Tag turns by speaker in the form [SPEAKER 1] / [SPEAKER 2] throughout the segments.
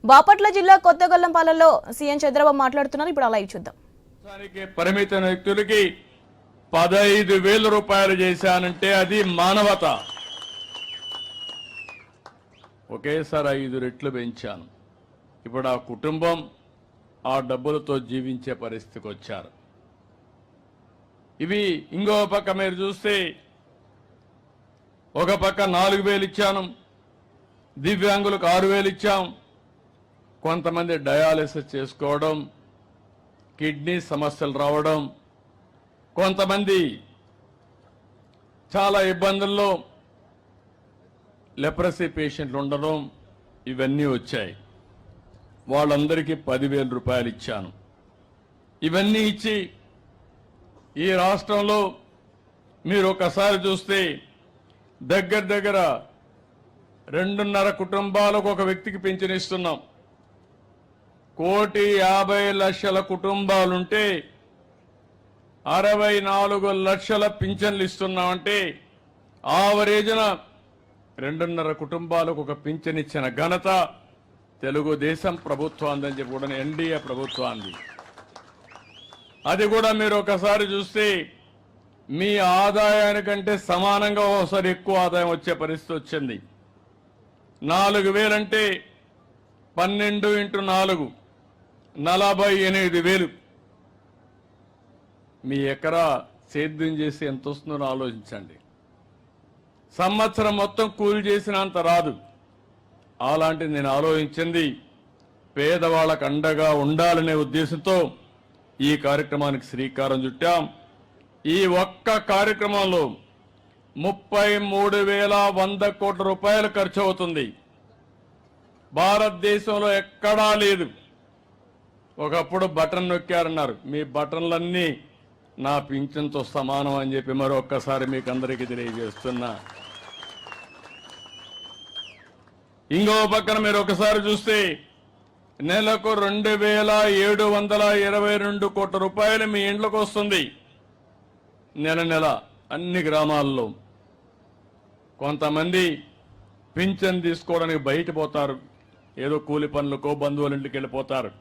[SPEAKER 1] బాపట్ల జిల్లా కొత్తగొల్లంపాలెంలో సీఎం చంద్రబాబు మాట్లాడుతున్నారు. ఇప్పుడు అలా చూద్దాం.
[SPEAKER 2] పరిమిత వ్యక్తులకి 15,000 రూపాయలు చేశానంటే అది మానవత. ఒకేసారి 5 రెట్లు పెంచాను. ఇప్పుడు ఆ కుటుంబం ఆ డబ్బులతో జీవించే పరిస్థితికి వచ్చారు. ఇవి ఇంకో పక్క మీరు చూస్తే ఒక పక్క 4,000 ఇచ్చాను, దివ్యాంగులకు 6,000 ఇచ్చాం. కొంతమంది డయాలిసిస్ చేసుకోవడం, కిడ్నీ సమస్యలు రావడం, కొంతమంది చాలా ఇబ్బందుల్లో లెప్రసీ పేషెంట్లు ఉండడం, ఇవన్నీ వచ్చాయి. వాళ్ళందరికీ 10,000 రూపాయలు ఇచ్చాను. ఇవన్నీ ఇచ్చి ఈ రాష్ట్రంలో మీరు ఒకసారి చూస్తే దగ్గర దగ్గర 2.5 కుటుంబాలకు ఒక వ్యక్తికి పింఛను ఇస్తున్నాం. 1,50,00,000 కుటుంబాలుంటే 64 లక్షల పింఛన్లు ఇస్తున్నామంటే ఆవరేజన 2.5 కుటుంబాలకు ఒక పింఛన్ ఇచ్చిన ఘనత తెలుగుదేశం ప్రభుత్వాన్ని చెప్పి కూడా ఎన్డీఏ ప్రభుత్వాన్ని. అది కూడా మీరు ఒకసారి చూస్తే మీ ఆదాయానికంటే సమానంగా ఒకసారి ఎక్కువ ఆదాయం వచ్చే పరిస్థితి వచ్చింది. 4,000 అంటే 12 × 4 48,000. మీ ఎకరా సేద్యం చేసి ఎంత వస్తుందో ఆలోచించండి. సంవత్సరం మొత్తం కూలి చేసినంత రాదు. అలాంటిది నేను ఆలోచించింది పేదవాళ్ళకు అండగా ఉండాలనే ఉద్దేశంతో ఈ కార్యక్రమానికి శ్రీకారం చుట్టాం. ఈ ఒక్క కార్యక్రమంలో 33,100 కోట్ల రూపాయలు ఖర్చు అవుతుంది. భారతదేశంలో ఎక్కడా లేదు. ఒకప్పుడు బటన్ నొక్కారన్నారు, మీ బటన్లన్నీ నా పింఛన్తో సమానం అని చెప్పి మరొక్కసారి మీకు అందరికీ తెలియజేస్తున్నా. ఇంకో పక్కన మీరు ఒకసారి చూస్తే నెలకు 2,722 కోట్ల రూపాయలు మీ ఇంట్లోకి వస్తుంది నెల అన్ని గ్రామాల్లో. కొంతమంది పింఛన్ తీసుకోవడానికి బయట పోతారు, ఏదో కూలి పనులకో బంధువుల ఇంటికి వెళ్ళిపోతారు.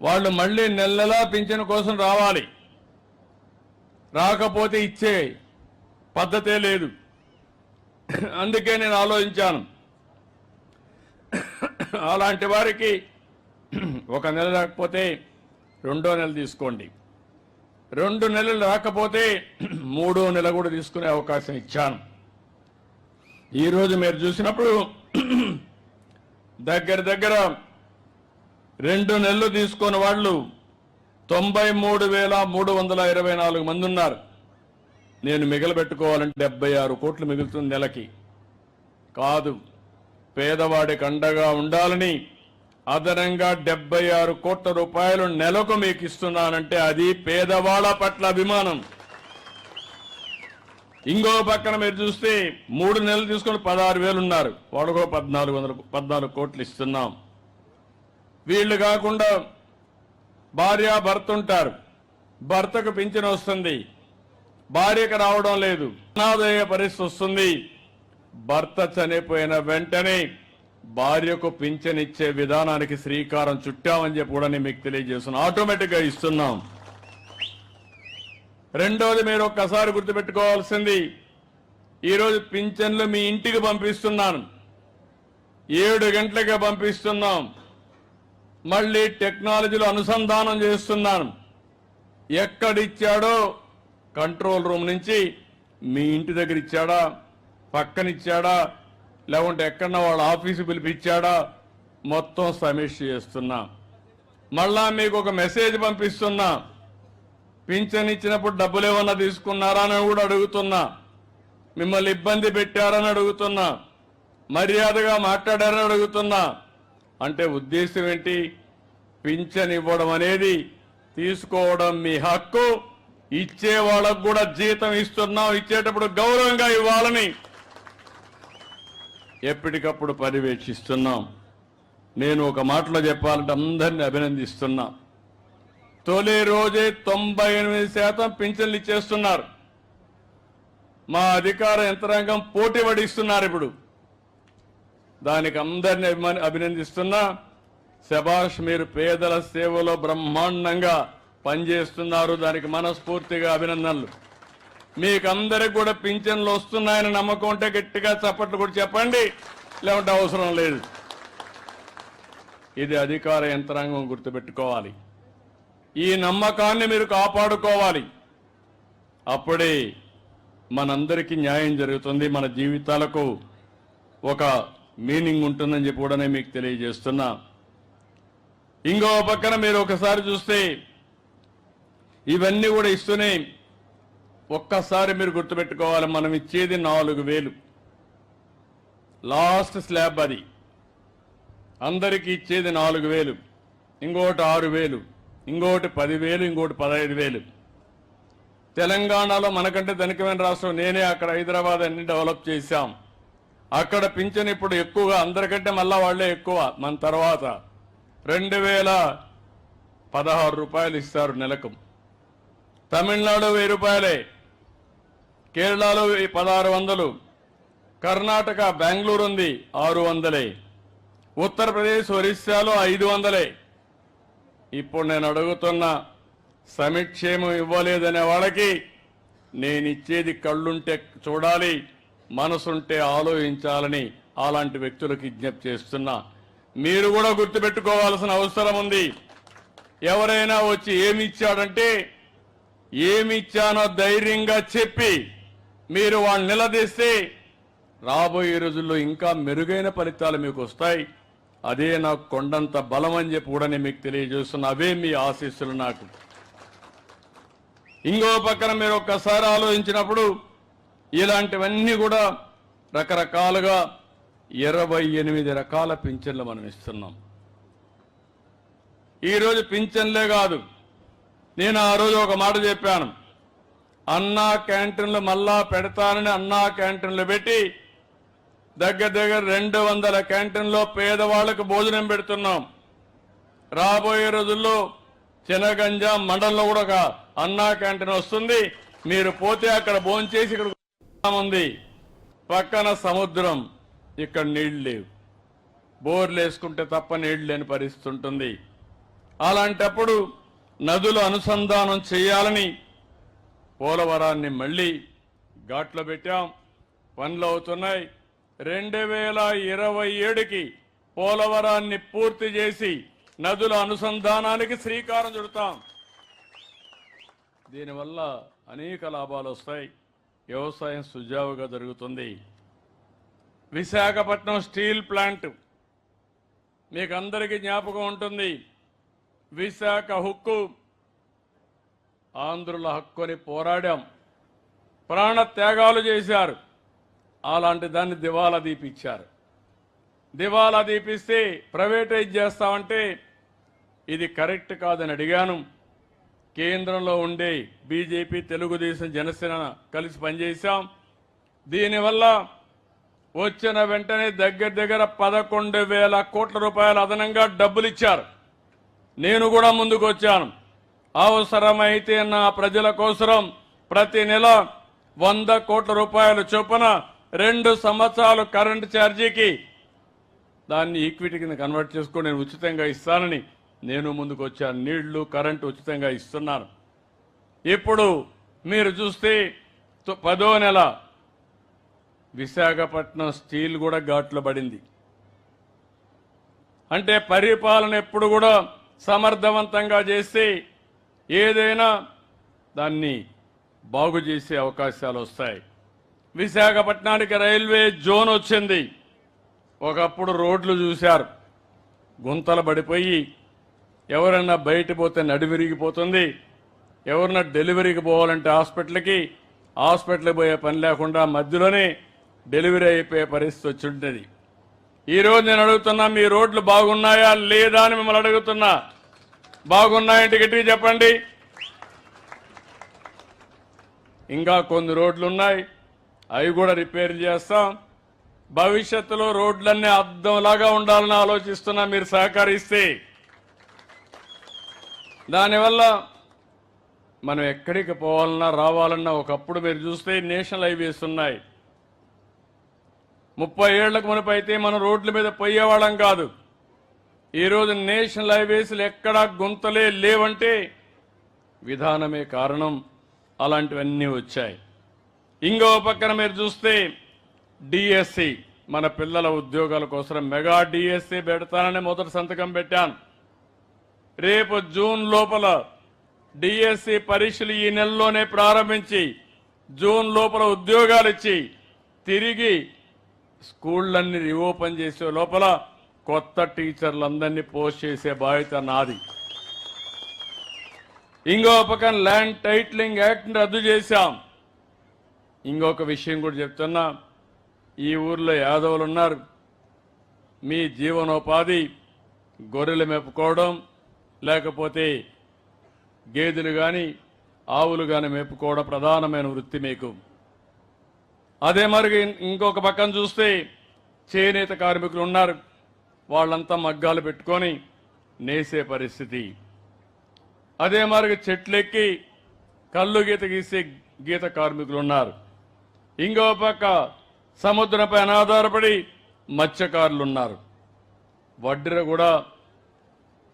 [SPEAKER 2] వాళ్ళు మళ్ళీ నెలలా పింఛన్ కోసం రావాలి. రాకపోతే ఇచ్చే పద్ధతే లేదు. అందుకే నేను ఆలోచించాను, అలాంటి వారికి ఒక నెల రాకపోతే 2వ నెల తీసుకోండి, 2 నెలలు రాకపోతే 3వ నెల కూడా తీసుకునే అవకాశం ఇచ్చాను. ఈరోజు మీరు చూసినప్పుడు దగ్గర దగ్గర 2 నెలలు తీసుకున్న వాళ్ళు 93,324 మంది ఉన్నారు. నేను మిగలబెట్టుకోవాలంటే 76 కోట్లు మిగులుతుంది నెలకి. కాదు, పేదవాడికి అండగా ఉండాలని అదనంగా 76 కోట్ల రూపాయలు నెలకు మీకు ఇస్తున్నానంటే అది పేదవాళ్ళ పట్ల అభిమానం. ఇంకో పక్కన మీరు చూస్తే 3 నెలలు తీసుకుని 16,000 ఉన్నారు, వాళ్ళకు 14 కోట్లు ఇస్తున్నాం. వీళ్ళు కాకుండా భార్య భర్త ఉంటారు, భర్తకు పింఛను వస్తుంది, భార్యకు రావడం లేదు, అనాథయ్యే పరిస్థితి వస్తుంది. భర్త చనిపోయిన వెంటనే భార్యకు పింఛనిచ్చే విధానానికి శ్రీకారం చుట్టామని చెప్పి కూడా నేను మీకు తెలియజేస్తున్నాను. ఆటోమేటిక్గా ఇస్తున్నాం. రెండోది మీరు ఒక్కసారి గుర్తుపెట్టుకోవాల్సింది, ఈరోజు పింఛన్లు మీ ఇంటికి పంపిస్తున్నాను. 7 గంటలకే పంపిస్తున్నాం. మళ్ళీ టెక్నాలజీలో అనుసంధానం చేస్తున్నాను. ఎక్కడిచ్చాడో కంట్రోల్ రూమ్ నుంచి మీ ఇంటి దగ్గర ఇచ్చాడా, పక్కనిచ్చాడా, లేకుంటే ఎక్కడన్నా వాళ్ళ ఆఫీసు పిలిపించాడా, మొత్తం సమీక్ష చేస్తున్నా. మళ్ళా మీకు ఒక మెసేజ్ పంపిస్తున్నా, పింఛన్ ఇచ్చినప్పుడు డబ్బులు ఏమన్నా తీసుకున్నారా అని కూడా అడుగుతున్నా, మిమ్మల్ని ఇబ్బంది పెట్టారని అడుగుతున్నా, మర్యాదగా మాట్లాడారని అడుగుతున్నా. అంటే ఉద్దేశం ఏంటి? పింఛన్ ఇవ్వడం అనేది తీసుకోవడం మీ హక్కు, ఇచ్చే వాళ్ళకు కూడా జీతం ఇస్తున్నాం, ఇచ్చేటప్పుడు గౌరవంగా ఇవ్వాలని ఎప్పటికప్పుడు పర్యవేక్షిస్తున్నాం. నేను ఒక మాటలో చెప్పాలంటే అందరినీ అభినందిస్తున్నా. తొలి రోజే 98% పింఛన్లు ఇచ్చేస్తున్నారు. మా అధికార యంత్రాంగం పోటీ పడిస్తున్నారు. ఇప్పుడు దానికి అందరిని అభినందిస్తున్నా. శభాష్, మీరు పేదల సేవలో బ్రహ్మాండంగా పనిచేస్తున్నారు. దానికి మనస్ఫూర్తిగా అభినందనలు. మీకు అందరికి కూడా పింఛన్లు వస్తున్నాయని నమ్మకం ఉంటే గట్టిగా చప్పట్లు కూడా చెప్పండి, లేకుంటే అవసరం లేదు. ఇది అధికార యంత్రాంగం గుర్తుపెట్టుకోవాలి. ఈ నమ్మకాన్ని మీరు కాపాడుకోవాలి. అప్పుడే మనందరికీ న్యాయం జరుగుతుంది, మన జీవితాలకు ఒక మీనింగ్ ఉంటుందని చెప్పి కూడా మీకు తెలియజేస్తున్నా. ఇంకో పక్కన మీరు ఒకసారి చూస్తే ఇవన్నీ కూడా ఇస్తూనే ఒక్కసారి మీరు గుర్తుపెట్టుకోవాలి, మనం ఇచ్చేది 4,000 లాస్ట్ స్లాబ్. అది అందరికీ ఇచ్చేది 4,000, ఇంకోటి 6,000, ఇంకోటి 10,000, ఇంకోటి 15,000. తెలంగాణలో మనకంటే ధనికమైన రాష్ట్రం. నేనే అక్కడ హైదరాబాద్ అన్ని డెవలప్ చేశాం. అక్కడ పింఛన్ ఇప్పుడు ఎక్కువగా అందరికంటే మళ్ళా వాళ్లే ఎక్కువ. మన తర్వాత 2,016 రూపాయలు ఇస్తారు నెలకు. తమిళనాడు 1,000 రూపాయలే, కేరళలో 1,600, కర్ణాటక బెంగళూరు ఉంది 600, ఉత్తరప్రదేశ్ ఒరిస్సాలో 500. ఇప్పుడు నేను అడుగుతున్న సమిక్షేమం ఇవ్వలేదనే వాళ్ళకి నేను ఇచ్చేది కళ్ళుంటే చూడాలి, మనసుంటే ఆలోచించాలని అలాంటి వ్యక్తులకు విజ్ఞప్తి చేస్తున్నా. మీరు కూడా గుర్తుపెట్టుకోవాల్సిన అవసరం ఉంది. ఎవరైనా వచ్చి ఏమి ఇచ్చాడంటే ఏమి ఇచ్చానో ధైర్యంగా చెప్పి మీరు వాళ్ళని నిలదీస్తే రాబోయే రోజుల్లో ఇంకా మెరుగైన ఫలితాలు మీకు వస్తాయి. అదే నాకు కొండంత బలం అని చెప్పి కూడా నేను మీకు తెలియజేస్తున్నా. అవే మీ ఆశీస్సులు నాకు. ఇంకో పక్కన మీరు ఒక్కసారి ఆలోచించినప్పుడు ఇలాంటివన్నీ కూడా రకరకాలుగా 28 రకాల పింఛన్లు మనం ఇస్తున్నాం. ఈరోజు పింఛన్లే కాదు, నేను ఆ రోజు ఒక మాట చెప్పాను, అన్నా క్యాంటీన్లు మళ్ళా పెడతానని అన్నా క్యాంటీన్లు పెట్టి దగ్గర 200 క్యాంటీన్లో పేదవాళ్లకు భోజనం పెడుతున్నాం. రాబోయే రోజుల్లో చినగంజ మండలంలో కూడా ఒక అన్నా క్యాంటీన్ వస్తుంది. మీరు పోతే అక్కడ భోంచేసి ఇక్కడ ఉంది. పక్కన సముద్రం, ఇక్కడ నీళ్లు లేవు, బోర్లు వేసుకుంటే తప్ప నీళ్లు లేని పరిస్థితి ఉంటుంది. అలాంటప్పుడు నదులు అనుసంధానం చేయాలని పోలవరాన్ని మళ్లీ ఘాట్లో పెట్టాం. పనులు అవుతున్నాయి. 2027కి పోలవరాన్ని పూర్తి చేసి నదుల అనుసంధానానికి శ్రీకారం చుడతాం. దీనివల్ల అనేక లాభాలు వస్తాయి. వ్యవసాయం సుజావుగా జరుగుతుంది. విశాఖపట్నం స్టీల్ ప్లాంట్ మీకు అందరికీ జ్ఞాపకం ఉంటుంది. విశాఖ హక్కు ఆంధ్రుల హక్కు అని పోరాడాం, ప్రాణ త్యాగాలు చేశారు. అలాంటి దాన్ని దివాలా దీపించారు. దివాలా దీపిస్తే ప్రైవేటైజ్ చేస్తామంటే ఇది కరెక్ట్ కాదని అడిగాను. కేంద్రంలో ఉండే బీజేపీ, తెలుగుదేశం, జనసేన కలిసి పనిచేశాం. దీనివల్ల వచ్చిన వెంటనే దగ్గర 11,000 కోట్ల రూపాయలు అదనంగా డబ్బులు ఇచ్చారు. నేను కూడా ముందుకు వచ్చాను. అవసరమైతే నా ప్రజల కోసం ప్రతి నెల 100 కోట్ల రూపాయలు చొప్పున 2 సంవత్సరాలు కరెంటు ఛార్జీకి దాన్ని ఈక్విటీ కింద కన్వర్ట్ చేసుకొని నేను ఉచితంగా ఇస్తానని నేను ముందుకు వచ్చాను. నీళ్లు, కరెంటు ఉచితంగా ఇస్తున్నాను. ఇప్పుడు మీరు చూస్తే 10వ నెల విశాఖపట్నం స్టీల్ కూడా ఘాట్లో పడింది. అంటే పరిపాలన ఎప్పుడు కూడా సమర్థవంతంగా చేస్తే ఏదైనా దాన్ని బాగు చేసే అవకాశాలు వస్తాయి. విశాఖపట్నానికి రైల్వే జోన్ వచ్చింది. ఒకప్పుడు రోడ్లు చూశారు, గుంతలు పడిపోయి ఎవరన్నా బయట పోతే నడివిరిగిపోతుంది. ఎవరన్నా డెలివరీకి పోవాలంటే హాస్పిటల్కి పోయే పని లేకుండా మధ్యలోనే డెలివరీ అయిపోయే పరిస్థితి వచ్చి ఉంటుంది. ఈరోజు నేను అడుగుతున్నా, మీ రోడ్లు బాగున్నాయా లేదా అని మిమ్మల్ని అడుగుతున్నా. బాగున్నాయంటే గట్టిగా చెప్పండి. ఇంకా కొన్ని రోడ్లు ఉన్నాయి, అవి కూడా రిపేర్ చేస్తాం. భవిష్యత్తులో రోడ్లన్నీ అద్దంలాగా ఉండాలని ఆలోచిస్తున్నా. మీరు సహకరిస్తే దానివల్ల మనం ఎక్కడికి పోవాలన్నా రావాలన్నా, ఒకప్పుడు మీరు చూస్తే నేషనల్ హైవేస్ ఉన్నాయి, 30 ఏళ్లకు మునుపు అయితే మనం రోడ్ల మీద పోయేవాళ్ళం కాదు. ఈరోజు నేషనల్ హైవేస్లు ఎక్కడా గుంతలే లేవంటే విధానమే కారణం. అలాంటివన్నీ వచ్చాయి. ఇంకో పక్కన మీరు చూస్తే డిఎస్సి, మన పిల్లల ఉద్యోగాల కోసం మెగా డిఎస్సి పెడతానని మొదటి సంతకం పెట్టాను. రేపు జూన్ లోపల డిఎస్సి పరీక్షలు ఈ నెలలోనే ప్రారంభించి జూన్ లోపల ఉద్యోగాలు ఇచ్చి తిరిగి స్కూళ్ళన్నీ రీఓపెన్ చేసే లోపల కొత్త టీచర్లందరినీ పోస్ట్ చేసే బాధ్యత నాది. ఇంకో పక్కన ల్యాండ్ టైటిలింగ్ యాక్ట్ రద్దు చేశాం. ఇంకొక విషయం కూడా చెప్తున్నా, ఈ ఊర్లో యాదవులు ఉన్నారు. మీ జీవనోపాధి గొర్రెలు మేపుకోవడం, లేకపోతే గేదెలు కానీ ఆవులు కానీ మేపుకోవడం ప్రధానమైన వృత్తి మీకు. అదే మరి ఇంకొక పక్కన చూస్తే చేనేత కార్మికులు ఉన్నారు. వాళ్ళంతా మగ్గాలు పెట్టుకొని నేసే పరిస్థితి. అదే మరి చెట్లెక్కి కళ్ళు గీత గీసే గీత కార్మికులు ఉన్నారు. ఇంకో పక్క సముద్రంపై ఆధారపడి మత్స్యకారులు ఉన్నారు. వడ్డీర కూడా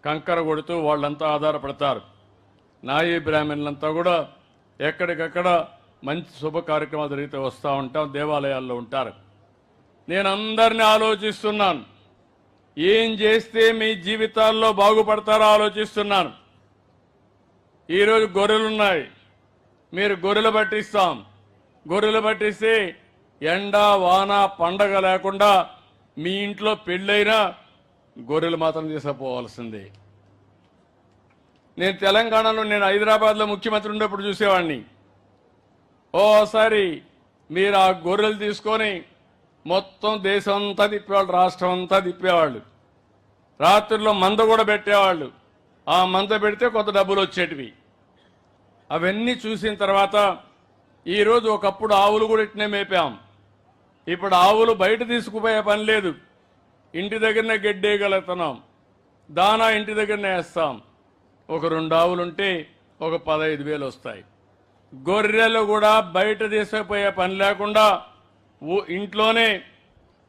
[SPEAKER 2] కంకర కొడుతూ వాళ్ళంతా ఆధారపడతారు. నాయీ బ్రాహ్మణులంతా కూడా ఎక్కడికక్కడ మంచి శుభ కార్యక్రమాలు జరిగితే వస్తూ ఉంటాం, దేవాలయాల్లో ఉంటారు. నేను అందరినీ ఆలోచిస్తున్నాను, ఏం చేస్తే మీ జీవితాల్లో బాగుపడతారో ఆలోచిస్తున్నాను. ఈరోజు గొర్రెలున్నాయి, మీరు గొర్రెలు పట్టిస్తాం. గొర్రెలు పట్టిస్తే ఎండ వాన పండగ లేకుండా మీ ఇంట్లో పెళ్ళైనా గొర్రెలు మాత్రం తీసుకుపోవాల్సిందే. నేను తెలంగాణలో, నేను హైదరాబాద్లో ముఖ్యమంత్రి ఉన్నప్పుడు చూసేవాడిని. ఓసారి మీరు ఆ గొర్రెలు తీసుకొని మొత్తం దేశం అంతా తిప్పేవాళ్ళు, రాష్ట్రం అంతా తిప్పేవాళ్ళు. రాత్రుల్లో మంద కూడా పెట్టేవాళ్ళు. ఆ మంద పెడితే కొంత డబ్బులు వచ్చేటివి. అవన్నీ చూసిన తర్వాత ఈరోజు ఒకప్పుడు ఆవులు కూడా ఇట్నే మేపాం. ఇప్పుడు ఆవులు బయట తీసుకుపోయే పని లేదు, ఇంటి దగ్గరనే గడ్డేయగలుగుతున్నాం. దానా ఇంటి దగ్గరనే వేస్తాం. ఒక 2 ఆవులుంటే ఒక 15,000 వస్తాయి. గొర్రెలు కూడా బయట తీసుకుపోయే పని లేకుండా ఇంట్లోనే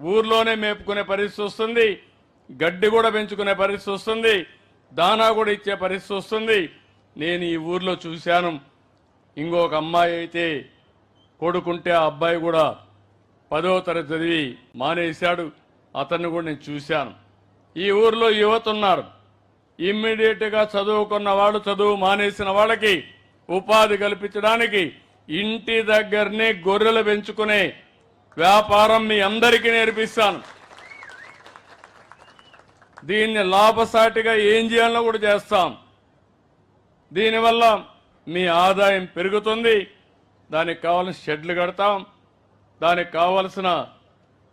[SPEAKER 2] ఊర్లోనే మేపుకునే పరిస్థితి వస్తుంది. గడ్డి కూడా పెంచుకునే పరిస్థితి వస్తుంది. దానా కూడా ఇచ్చే పరిస్థితి వస్తుంది. నేను ఈ ఊర్లో చూశాను. ఇంకొక అమ్మాయి అయితే కొడుకుంటే ఆ అబ్బాయి కూడా 10వ తరగతి చదివి మానేశాడు. అతన్ని కూడా నేను చూశాను. ఈ ఊర్లో యువత ఉన్నారు. ఇమ్మీడియట్గా చదువుకున్న వాళ్ళు, చదువు మానేసిన వాళ్ళకి ఉపాధి కల్పించడానికి ఇంటి దగ్గరనే గొర్రెలు పెంచుకునే వ్యాపారం మీ అందరికీ నేర్పిస్తాను. దీన్ని లాభసాటిగా ఏం చేయాలో కూడా చేస్తాం. దీనివల్ల మీ ఆదాయం పెరుగుతుంది. దానికి కావాల్సిన షెడ్లు కడతాం. దానికి కావలసిన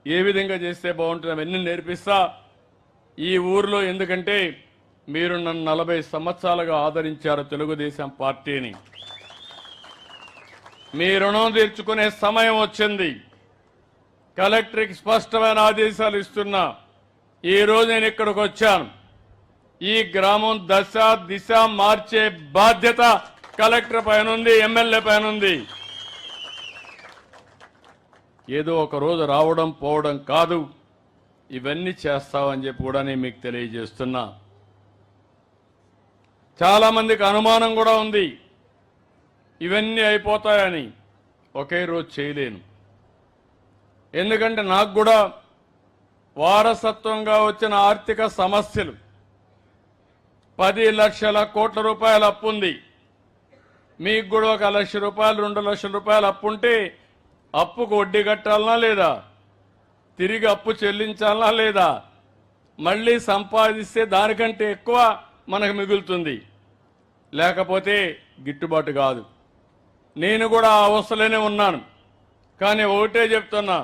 [SPEAKER 2] ఏ విధంగా చేస్తే బాగుంటుంది అవన్నీ నేర్పిస్తా. ఈ ఊర్లో ఎందుకంటే మీరు నన్ను 40 సంవత్సరాలుగా ఆదరించారు తెలుగుదేశం పార్టీని. మీ రుణం తీర్చుకునే సమయం వచ్చింది. కలెక్టర్కి స్పష్టమైన ఆదేశాలు ఇస్తున్నా. ఈ రోజు నేను ఇక్కడికి వచ్చాను. ఈ గ్రామం దశ దిశ మార్చే బాధ్యత కలెక్టర్ పైన ఉంది, ఎమ్మెల్యే పైన ఉంది. ఏదో ఒక రోజు రావడం పోవడం కాదు, ఇవన్నీ చేస్తామని చెప్పి కూడా నేను మీకు తెలియజేస్తున్నా. చాలా మందికి అనుమానం కూడా ఉంది ఇవన్నీ అయిపోతాయని. ఒకే రోజు చేయలేను. ఎందుకంటే నాకు కూడా వారసత్వంగా వచ్చిన ఆర్థిక సమస్యలు, 10 లక్షల కోట్ల రూపాయల అప్పు ఉంది. మీకు కూడా 1 లక్ష రూపాయలు 2 లక్షల రూపాయలు అప్పు ఉంటే అప్పుకు వడ్డీ కట్టాలనా లేదా, తిరిగి అప్పు చెల్లించాలనా లేదా, మళ్ళీ సంపాదిస్తే దానికంటే ఎక్కువ మనకు మిగులుతుంది, లేకపోతే గిట్టుబాటు కాదు. నేను కూడా ఆ అవస్థలోనే ఉన్నాను. కానీ ఒకటే చెప్తున్నా,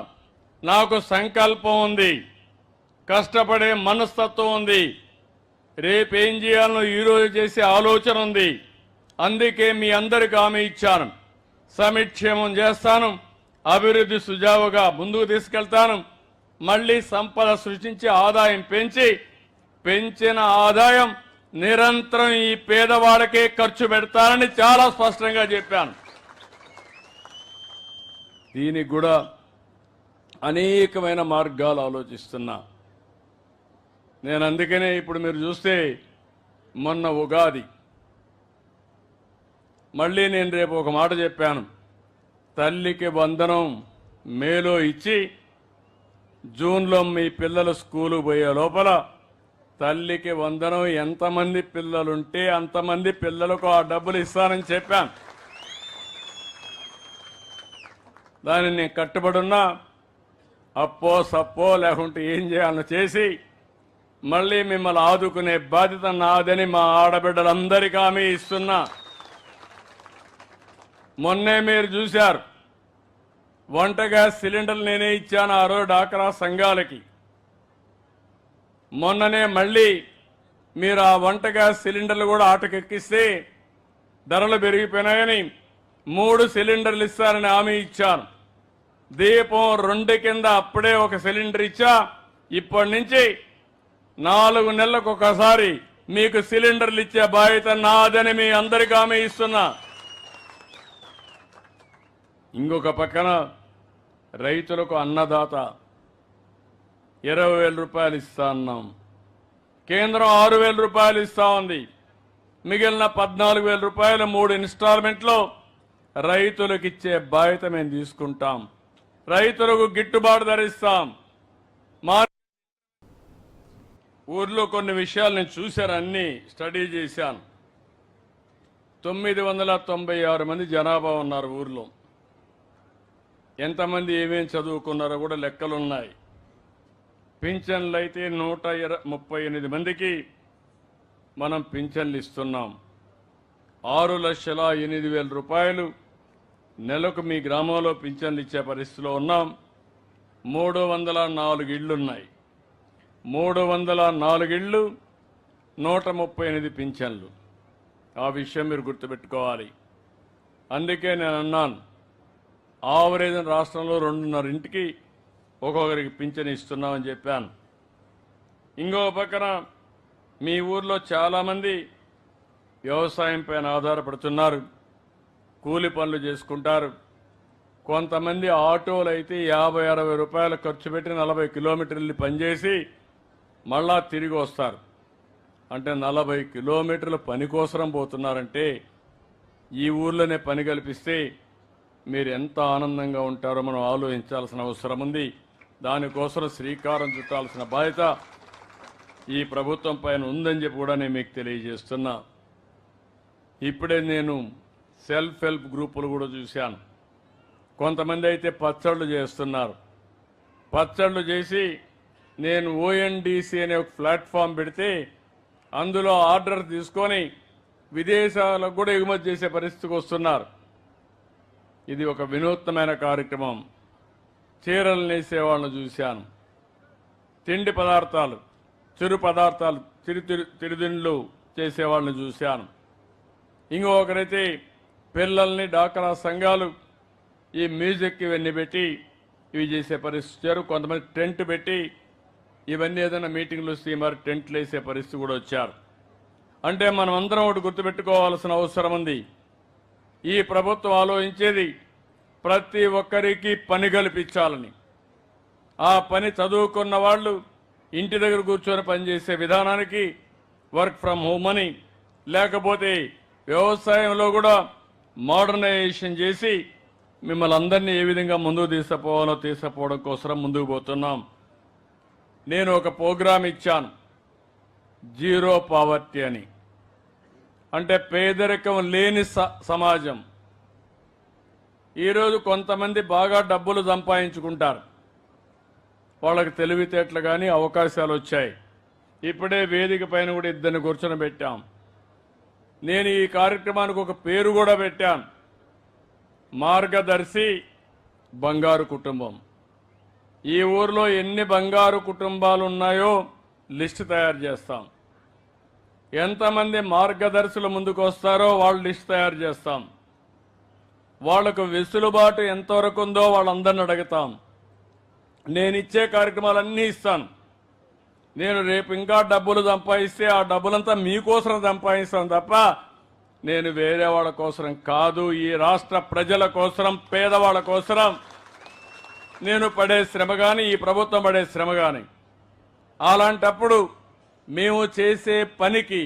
[SPEAKER 2] నాకు సంకల్పం ఉంది, కష్టపడే మనస్తత్వం ఉంది, రేపేం చేయాలో ఈరోజు చేసే ఆలోచన ఉంది. అందుకే మీ అందరికి హామీ ఇచ్చాను. సమిక్షేమం చేస్తాను, అభివృద్ధి సుజావుగా ముందుకు తీసుకెళ్తాను. మళ్ళీ సంపద సృష్టించి ఆదాయం పెంచిన ఆదాయం నిరంతరం ఈ పేదవాళ్ళకే ఖర్చు పెడతానని చాలా స్పష్టంగా చెప్పాను. దీనికి కూడా అనేకమైన మార్గాలు ఆలోచిస్తున్నా. నేను అందుకనే ఇప్పుడు మీరు చూస్తే మొన్న ఉగాది, మళ్ళీ నేను రేపు ఒక మాట చెప్పాను, తల్లికి వందనం మేలో ఇచ్చి జూన్లో మీ పిల్లలు స్కూలు పోయే లోపల తల్లికి వందనం ఎంతమంది పిల్లలుంటే అంతమంది పిల్లలకు ఆ డబ్బులు ఇస్తానని చెప్పాను. దాన్ని నేను కట్టుబడున్నా, అప్పో సప్పో లేకుంటే ఏం చేయాలని చేసి మళ్ళీ మిమ్మల్ని ఆదుకునే బాధ్యత నాదని మా ఆడబిడ్డలందరికీ హామీ ఇస్తున్నా. మొన్నే మీరు చూశారు, వంట గ్యాస్ సిలిండర్లు నేనే ఇచ్చాను ఆ రోజు డాక్రా సంఘాలకి. మొన్ననే మళ్ళీ మీరు ఆ వంట గ్యాస్ సిలిండర్లు కూడా ఆటకెక్కిస్తే ధరలు పెరిగిపోయినాయని 3 సిలిండర్లు ఇస్తారని హామీ ఇచ్చాను. దీపం 2 కింద అప్పుడే ఒక సిలిండర్ ఇచ్చా. ఇప్పటి నుంచి 4 నెలలకు ఒకసారి మీకు సిలిండర్లు ఇచ్చే బాధ్యత నాదని మీ అందరికీ హామీ ఇస్తున్నా. ఇంకొక పక్కన రైతులకు అన్నదాత 20,000 రూపాయలు ఇస్తా అన్నాం. కేంద్రం 6,000 రూపాయలు ఇస్తా ఉంది. మిగిలిన 14,000 రూపాయలు 3 ఇన్స్టాల్మెంట్లో రైతులకు ఇచ్చే బాధ్యత మేము తీసుకుంటాం. రైతులకు గిట్టుబాటు ధర ఇస్తాం. మా ఊర్లో కొన్ని విషయాలు నేను చూశాను, అన్ని స్టడీ చేశాను. 996 మంది జనాభా ఉన్నారు ఊర్లో. ఎంతమంది ఏమేం చదువుకున్నారో కూడా లెక్కలున్నాయి. పింఛన్లు అయితే 138 మందికి మనం పింఛన్లు ఇస్తున్నాం. 6,08,000 రూపాయలు నెలకు మీ గ్రామంలో పింఛన్లు ఇచ్చే పరిస్థితిలో ఉన్నాం. 304 ఇళ్లున్నాయి. 304 ఇళ్లు, 138 పింఛన్లు. ఆ విషయం మీరు గుర్తుపెట్టుకోవాలి. అందుకే నేను అన్నాను, ఆవరేజ్ రాష్ట్రంలో 2.5 ఇంటికి ఒక్కొక్కరికి పింఛన్ ఇస్తున్నామని చెప్పాను. ఇంకో పక్కన మీ ఊర్లో చాలామంది వ్యవసాయం పైన ఆధారపడుతున్నారు, కూలి పనులు చేసుకుంటారు. కొంతమంది ఆటోలు అయితే 50-60 రూపాయలు ఖర్చు పెట్టి 40 కిలోమీటర్లు పనిచేసి మళ్ళా తిరిగి వస్తారు. అంటే 40 కిలోమీటర్ల పని కోసం పోతున్నారంటే ఈ ఊర్లోనే పని కల్పిస్తే మీరు ఎంత ఆనందంగా ఉంటారో మనం ఆలోచించాల్సిన అవసరం ఉంది. దానికోసం శ్రీకారం చుట్టాల్సిన బాధ్యత ఈ ప్రభుత్వం పైన ఉందని చెప్పి కూడా నేను మీకు తెలియజేస్తున్నా. ఇప్పుడే నేను సెల్ఫ్ హెల్ప్ గ్రూపులు కూడా చూశాను. కొంతమంది అయితే పచ్చళ్ళు చేస్తున్నారు. పచ్చళ్ళు చేసి నేను ONDC అనే ఒక ప్లాట్ఫామ్ పెడితే అందులో ఆర్డర్ తీసుకొని విదేశాలకు కూడా ఎగుమతి చేసే పరిస్థితికి వస్తున్నారు. ఇది ఒక వినూత్నమైన కార్యక్రమం. చీరలు నేసే వాళ్ళని చూశాను. తిండి పదార్థాలు, చిరు పదార్థాలు, చిరుతిండ్లు చేసేవాళ్ళని చూశాను. ఇంకొకరైతే పిల్లల్ని డాక్రా సంఘాలు ఈ మ్యూజిక్ ఇవన్నీ పెట్టి ఇవి చేసే పరిస్థితి. కొంతమంది టెంట్ పెట్టి ఇవన్నీ ఏదైనా మీటింగ్లు వస్తే మరి టెంట్లు వేసే పరిస్థితి కూడా వచ్చారు. అంటే మనం అందరం ఒకటి గుర్తుపెట్టుకోవాల్సిన అవసరం ఉంది. ఈ ప్రభుత్వం ఆలోచించేది ప్రతి ఒక్కరికి పని కల్పించాలని. ఆ పని చదువుకున్న వాళ్ళు ఇంటి దగ్గర కూర్చొని పనిచేసే విధానానికి వర్క్ ఫ్రమ్ హోమ్ అని, లేకపోతే వ్యవసాయంలో కూడా మోడర్నైజేషన్ చేసి మిమ్మల్ని అందరినీ ఏ విధంగా ముందుకు తీసుకుపోవాలో తీసుకుపోవడం కోసం ముందుకు పోతున్నాం. నేను ఒక ప్రోగ్రాం ఇచ్చాను, జీరో పావర్టీ అని. అంటే పేదరికం లేని సమాజం. ఈరోజు కొంతమంది బాగా డబ్బులు సంపాదించుకుంటారు, వాళ్ళకి తెలివితేటలు కానీ అవకాశాలు వచ్చాయి. ఇప్పుడే వేదిక పైన కూడా 2 కూర్చొని పెట్టాం. నేను ఈ కార్యక్రమానికి ఒక పేరు కూడా పెట్టాను, మార్గదర్శి బంగారు కుటుంబం. ఈ ఊర్లో ఎన్ని బంగారు కుటుంబాలు ఉన్నాయో లిస్టు తయారు చేస్తాం. ఎంతమంది మార్గదర్శులు ముందుకు వస్తారో వాళ్ళు లిస్ట్ తయారు చేస్తాం. వాళ్లకు వెసులుబాటు ఎంతవరకు ఉందో వాళ్ళందరిని అడుగుతాం. నేను ఇచ్చే కార్యక్రమాలన్నీ ఇస్తాను. నేను రేపు ఇంకా డబ్బులు సంపాదిస్తే ఆ డబ్బులంతా మీకోసం సంపాదిస్తాను తప్ప నేను వేరే వాళ్ళ కోసం కాదు. ఈ రాష్ట్ర ప్రజల కోసం, పేదవాళ్ళ కోసం నేను పడే శ్రమ కానీ ఈ ప్రభుత్వం పడే శ్రమ కానీ. అలాంటప్పుడు మేము చేసే పనికి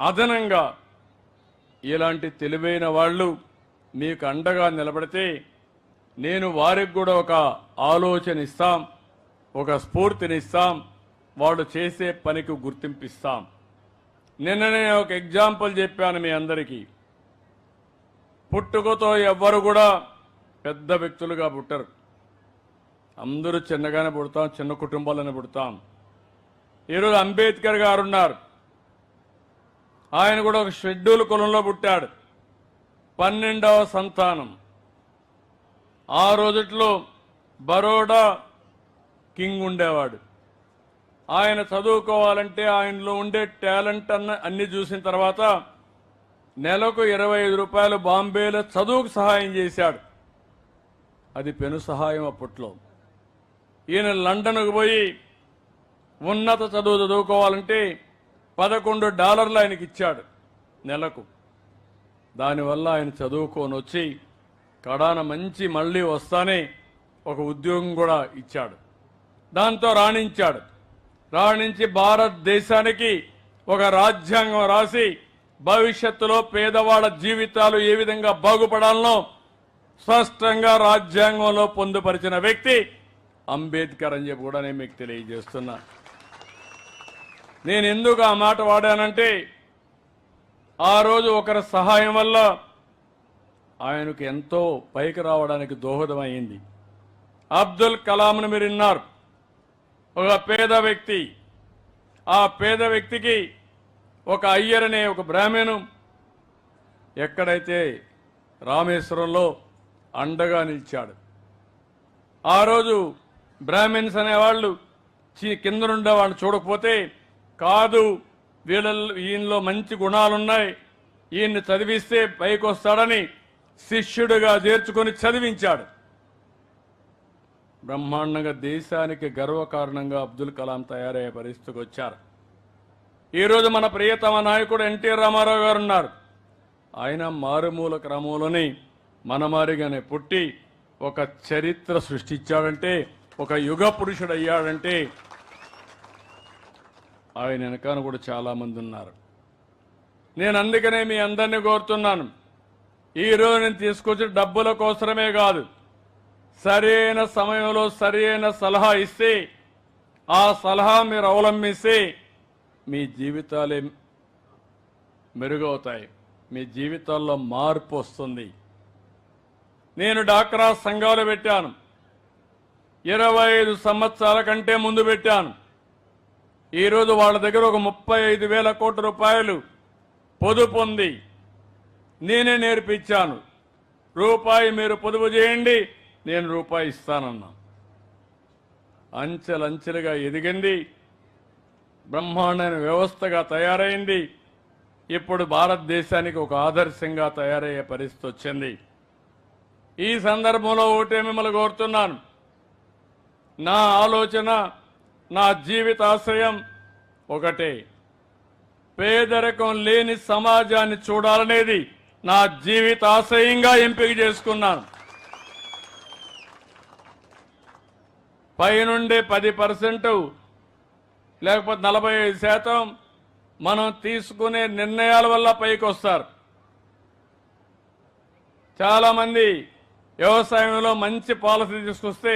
[SPEAKER 2] అదనంగా ఇలాంటి తెలివైన వాళ్ళు మీకు అండగా నిలబడితే నేను వారికి కూడా ఒక ఆలోచన ఇస్తాం, ఒక స్ఫూర్తినిస్తాం, వాళ్ళు చేసే పనికి గుర్తింపిస్తాం. నిన్ననే ఒక ఎగ్జాంపుల్ చెప్పాను మీ అందరికీ. పుట్టుకతో ఎవ్వరు కూడా పెద్ద వ్యక్తులుగా పుట్టరు. అందరూ చిన్నగానే పుడతాం, చిన్న కుటుంబాలనే పుడతాం. ఈరోజు అంబేద్కర్ గారు ఉన్నారు. ఆయన కూడా ఒక షెడ్యూల్ కులంలో పుట్టాడు, 12వ సంతానం. ఆ రోజుట్లో బరోడా కింగ్ ఉండేవాడు. ఆయన చదువుకోవాలంటే ఆయనలో ఉండే టాలెంట్ అన్ని చూసిన తర్వాత నెలకు 25 రూపాయలు బాంబేలో చదువుకు సహాయం చేశాడు. అది పెను సహాయం అప్పట్లో. ఈయన లండన్కు పోయి ఉన్నత చదువు చదువుకోవాలంటే $11 ఆయనకి ఇచ్చాడు నెలకు. దానివల్ల ఆయన చదువుకొని వచ్చి కడాన మంచి మళ్ళీ వస్తానే ఒక ఉద్యోగం కూడా ఇచ్చాడు. దాంతో రాణించాడు. రాణించి భారతదేశానికి ఒక రాజ్యాంగం రాసి భవిష్యత్తులో పేదవాళ్ళ జీవితాలు ఏ విధంగా బాగుపడాలనో స్పష్టంగా రాజ్యాంగంలో పొందుపరిచిన వ్యక్తి అంబేద్కర్ అని చెప్పి కూడా నేను మీకు తెలియజేస్తున్నా. నేను ఎందుకు ఆ మాట వాడానంటే ఆ రోజు ఒకరి సహాయం వల్ల ఆయనకు ఎంతో పైకి రావడానికి దోహదమైంది. అబ్దుల్ కలాంను మీరు విన్నారు. ఒక పేద వ్యక్తి. ఆ పేద వ్యక్తికి ఒక అయ్యర్ అనే ఒక బ్రాహ్మణు ఎక్కడైతే రామేశ్వరంలో అండగా నిలిచాడు. ఆ రోజు బ్రాహ్మిన్స్ అనేవాళ్ళు కింద నుండే వాళ్ళని చూడకపోతే కాదు ఈయనలో మంచి గుణాలున్నాయి, ఈయన్ని చదివిస్తే పైకి వస్తాడని శిష్యుడిగా చేర్చుకొని చదివించాడు. బ్రహ్మాండంగా దేశానికి గర్వకారణంగా అబ్దుల్ కలాం తయారయ్యే పరిస్థితికి వచ్చారు. ఈరోజు మన ప్రియతమ నాయకుడు ఎన్టీ రామారావు గారు ఉన్నారు. ఆయన మారుమూల క్రమంలోని మనమారిగానే పుట్టి ఒక చరిత్ర సృష్టించాడంటే, ఒక యుగ పురుషుడు అయ్యాడంటే ఆయన వెనకాల కూడా చాలా మంది ఉన్నారు. నేను అందుకనే మీ అందరినీ కోరుతున్నాను, ఈరోజు నేను తీసుకొచ్చిన డబ్బుల కోసమే కాదు, సరైన సమయంలో సరైన సలహా ఇస్తే ఆ సలహా మీరు అవలంబిస్తే మీ జీవితాలే మెరుగవుతాయి, మీ జీవితాల్లో మార్పు వస్తుంది. నేను డాక్రా సంఘాలు పెట్టాను, 25 సంవత్సరాల కంటే ముందు పెట్టాను. ఈరోజు వాళ్ళ దగ్గర ఒక 35,000 కోట్ల రూపాయలు పొదుపు ఉంది. నేనే నేర్పించాను, రూపాయి మీరు పొదుపు చేయండి, నేను రూపాయి ఇస్తానన్నా. అంచెలంచెలుగా ఎదిగింది, బ్రహ్మాండమైన వ్యవస్థగా తయారైంది. ఇప్పుడు భారతదేశానికి ఒక ఆదర్శంగా తయారయ్యే పరిస్థితి వచ్చింది. ఈ సందర్భంలో ఒకటే మిమ్మల్ని కోరుతున్నాను, నా ఆలోచన, నా జీవితాశయం ఒకటే, పేదరికం లేని సమాజాన్ని చూడాలనేది నా జీవితాశయంగా ఎంపిక చేసుకున్నాను. పైనుండే 10% లేకపోతే 45% మనం తీసుకునే నిర్ణయాల వల్ల పైకి వస్తారు. చాలామంది వ్యవసాయంలో మంచి పాలసీ తీసుకొస్తే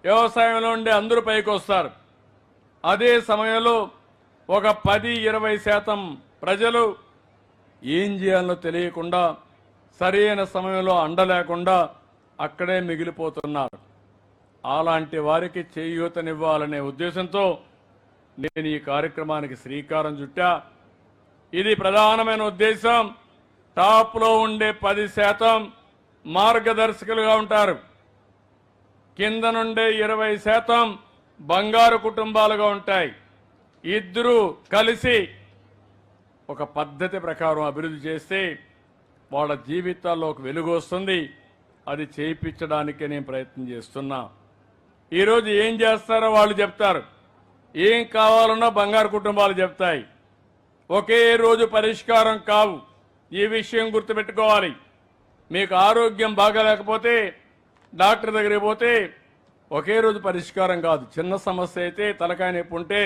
[SPEAKER 2] వ్యవసాయంలో ఉండే అందరూ పైకి వస్తారు. అదే సమయంలో ఒక 10-20% ప్రజలు ఏం చేయాలో తెలియకుండా సరైన సమయంలో అండలేకుండా అక్కడే మిగిలిపోతున్నారు. అలాంటి వారికి చేయూతనివ్వాలనే ఉద్దేశంతో నేను ఈ కార్యక్రమానికి శ్రీకారం చుట్టా. ఇది ప్రధానమైన ఉద్దేశం. టాప్లో ఉండే 10% మార్గదర్శకులుగా ఉంటారు, కింద నుండే 20% బంగారు కుటుంబాలుగా ఉంటాయి. ఇద్దరూ కలిసి ఒక పద్ధతి ప్రకారం అభివృద్ధి చేస్తే వాళ్ళ జీవితాల్లో ఒక వెలుగు వస్తుంది. అది చేయించడానికి నేను ప్రయత్నం చేస్తున్నా. ఈరోజు ఏం చేస్తారో వాళ్ళు చెప్తారు, ఏం కావాలన్నా బంగారు కుటుంబాలు చెప్తాయి. ఒకే రోజు పరిష్కారం కావు, ఈ విషయం గుర్తుపెట్టుకోవాలి. మీకు ఆరోగ్యం బాగాలేకపోతే డాక్టర్ దగ్గరికి పోతే ఒకే రోజు పరిష్కారం కాదు. చిన్న సమస్య అయితే తలకాయ నొప్పి ఉంటే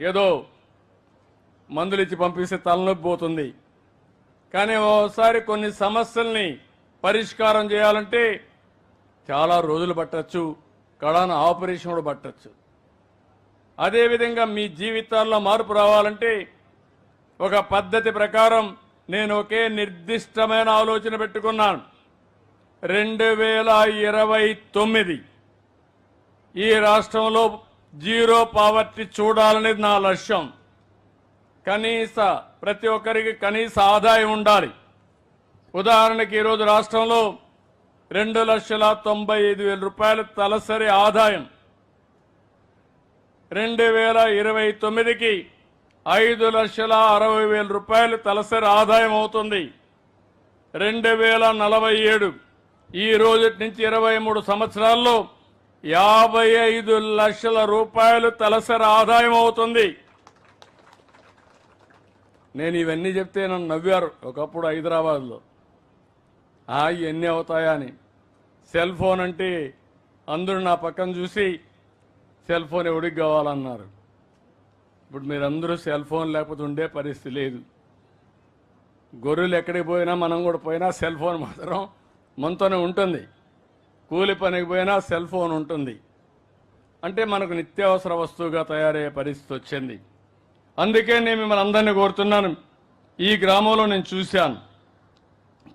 [SPEAKER 2] ఏదో మందులు ఇచ్చి పంపిస్తే తలనొప్పి పోతుంది. కానీ ఓసారి కొన్ని సమస్యల్ని పరిష్కారం చేయాలంటే చాలా రోజులు పట్టచ్చు, కడాన ఆపరేషన్ కూడా పట్టచ్చు. అదేవిధంగా మీ జీవితాల్లో మార్పు రావాలంటే ఒక పద్ధతి ప్రకారం నేను ఒకే నిర్దిష్టమైన ఆలోచన పెట్టుకున్నాను. 2029 ఈ రాష్ట్రంలో జీరో పావర్టీ చూడాలనేది నా లక్ష్యం. ప్రతి ఒక్కరికి కనీస ఆదాయం ఉండాలి. ఉదాహరణకి ఈరోజు రాష్ట్రంలో 2,95,000 రూపాయల తలసరి ఆదాయం 2029కి 5,60,000 రూపాయలు తలసరి ఆదాయం అవుతుంది. 2047 ఈ రోజు నుంచి 23 సంవత్సరాల్లో 55 లక్షల రూపాయలు తలసరి ఆదాయం అవుతుంది. నేను ఇవన్నీ చెప్తే నన్ను నవ్వారు ఒకప్పుడు హైదరాబాద్లో. ఇవన్నీ అవుతాయా అని. సెల్ ఫోన్ అంటే అందరూ నా పక్కన చూసి సెల్ ఫోన్ ఎవడికి కావాలన్నారు. ఇప్పుడు మీరందరూ సెల్ ఫోన్ లేకపోతే ఉండే పరిస్థితి లేదు. గొర్రెలు ఎక్కడికి పోయినా మనం కూడా పోయినా సెల్ ఫోన్ మాత్రం మనతోనే ఉంటుంది. కూలి పనికి పోయినా సెల్ ఫోన్ ఉంటుంది. అంటే మనకు నిత్యావసర వస్తువుగా తయారయ్యే పరిస్థితి వచ్చింది. అందుకే నేను మిమ్మల్ని అందరినీ కోరుతున్నాను. ఈ గ్రామంలో నేను చూశాను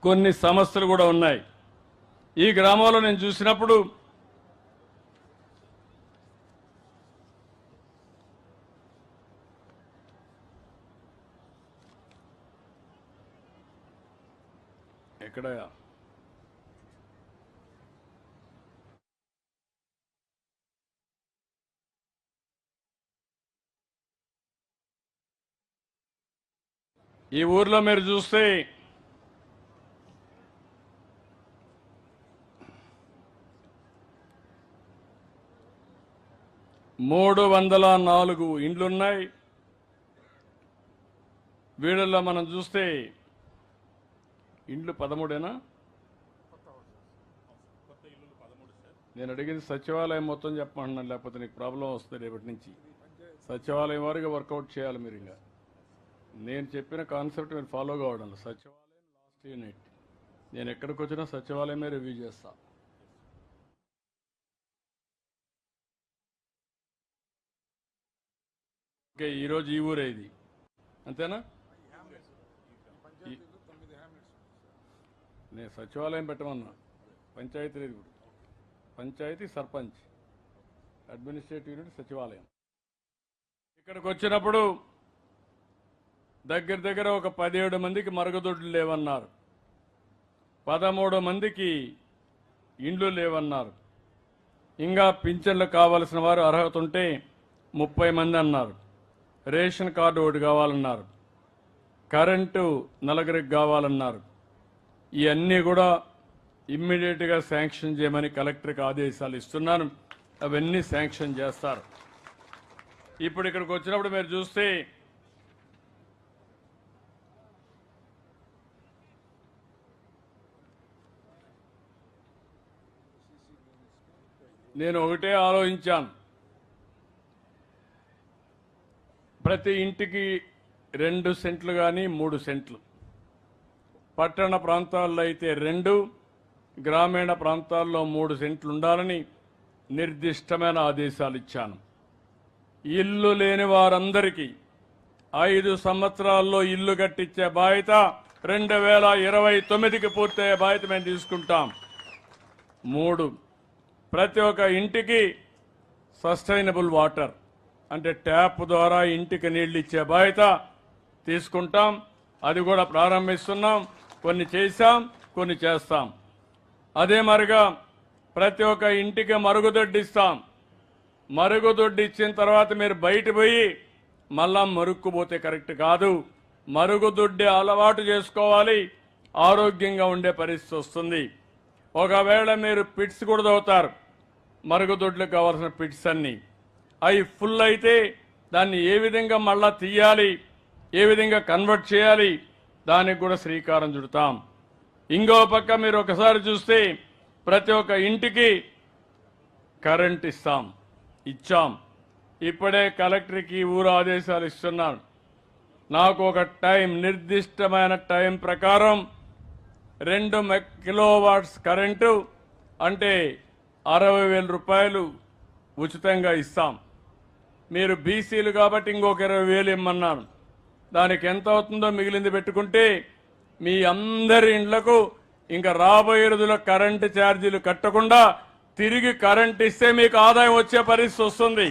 [SPEAKER 2] కొన్ని సమస్యలు కూడా ఉన్నాయి. ఈ గ్రామంలో నేను చూసినప్పుడు ఎక్కడ ఈ ఊర్లో మీరు చూస్తే 304 ఇండ్లున్నాయి. వీళ్ళల్లో మనం చూస్తే ఇండ్లు 13ఏనా? నేను అడిగింది సచివాలయం మొత్తం చెప్పమంటున్నాను, లేకపోతే నీకు ప్రాబ్లం వస్తుంది రేపటి నుంచి. సచివాలయం వరకు వర్కౌట్ చేయాలి మీరు. ఇంకా నేను చెప్పిన కాన్సెప్ట్ మీరు ఫాలో కావడం. సచివాలయం లాస్ట్ యూనిట్. నేను ఎక్కడికి వచ్చినా సచివాలయమే రివ్యూ చేస్తా. ఓకే, ఈరోజు ఈ ఊరే ఇది, అంతేనా? నేను సచివాలయం పెట్టమన్నా. పంచాయతీ లేదు, పంచాయతీ సర్పంచ్ అడ్మినిస్ట్రేటివ్ యూనిట్ సచివాలయం. ఇక్కడికి వచ్చినప్పుడు దగ్గర ఒక 17 మందికి మరుగుదొడ్లు లేవన్నారు, 13 మందికి ఇండ్లు లేవన్నారు. ఇంకా పింఛన్లు కావాల్సిన వారు అర్హత ఉంటే 30 మంది అన్నారు. రేషన్ కార్డు ఒకటి కావాలన్నారు. కరెంటు 4 కావాలన్నారు. ఇవన్నీ కూడా ఇమ్మీడియట్గా శాంక్షన్ చేయమని కలెక్టర్కి ఆదేశాలు ఇస్తున్నాను. అవన్నీ శాంక్షన్ చేస్తారు. ఇప్పుడు ఇక్కడికి వచ్చినప్పుడు మీరు చూస్తే నేను ఒకటే ఆలోచించాను. ప్రతి ఇంటికి 2 సెంట్లు కానీ 3 సెంట్లు, పట్టణ ప్రాంతాల్లో అయితే 2, గ్రామీణ ప్రాంతాల్లో 3 సెంట్లు ఉండాలని నిర్దిష్టమైన ఆదేశాలు ఇచ్చాను. ఇల్లు లేని వారందరికీ 5 సంవత్సరాల్లో ఇల్లు కట్టించే బాధ్యత 2029కి పూర్తయ్యే బాధ్యత మేము తీసుకుంటాం. 3, ప్రతి ఒక్క ఇంటికి సస్టైనబుల్ వాటర్ అంటే ట్యాప్ ద్వారా ఇంటికి నీళ్లు ఇచ్చే బాధ్యత తీసుకుంటాం. అది కూడా ప్రారంభిస్తున్నాం. కొన్ని చేశాం, కొన్ని చేస్తాం. అదే మరిగా ప్రతి ఒక్క ఇంటికి మరుగుదొడ్డి ఇస్తాం. మరుగుదొడ్డి ఇచ్చిన తర్వాత మీరు బయట పోయి మళ్ళా మరుక్కుపోతే కరెక్ట్ కాదు. మరుగుదొడ్డి అలవాటు చేసుకోవాలి. ఆరోగ్యంగా ఉండే పరిస్థితి వస్తుంది. ఒకవేళ మీరు పిట్స్ కూడా తవ్వుతారు, మరుగుదొడ్లకు కావాల్సిన పిట్స్ అన్నీ అవి ఫుల్ అయితే దాన్ని ఏ విధంగా మళ్ళా తీయాలి, ఏ విధంగా కన్వర్ట్ చేయాలి, దానికి కూడా శ్రీకారం చుడతాం. ఇంకో పక్క మీరు ఒకసారి చూస్తే ప్రతి ఒక్క ఇంటికి కరెంట్ ఇచ్చాం. ఇప్పుడే కలెక్టర్కి ఊరు ఆదేశాలు ఇస్తున్నాను. నాకు ఒక నిర్దిష్టమైన టైం ప్రకారం 2 కిలోవాట్స్ కరెంటు అంటే 60,000 రూపాయలు ఉచితంగా ఇస్తాం. మీరు బీసీలు కాబట్టి ఇంకొక 20,000 ఇమ్మన్నాను. దానికి ఎంత అవుతుందో మిగిలింది పెట్టుకుంటే మీ అందరి ఇండ్లకు ఇంకా రాబోయే రోజుల్లో కరెంటు ఛార్జీలు కట్టకుండా తిరిగి కరెంట్ ఇస్తే మీకు ఆదాయం వచ్చే పరిస్థితి వస్తుంది.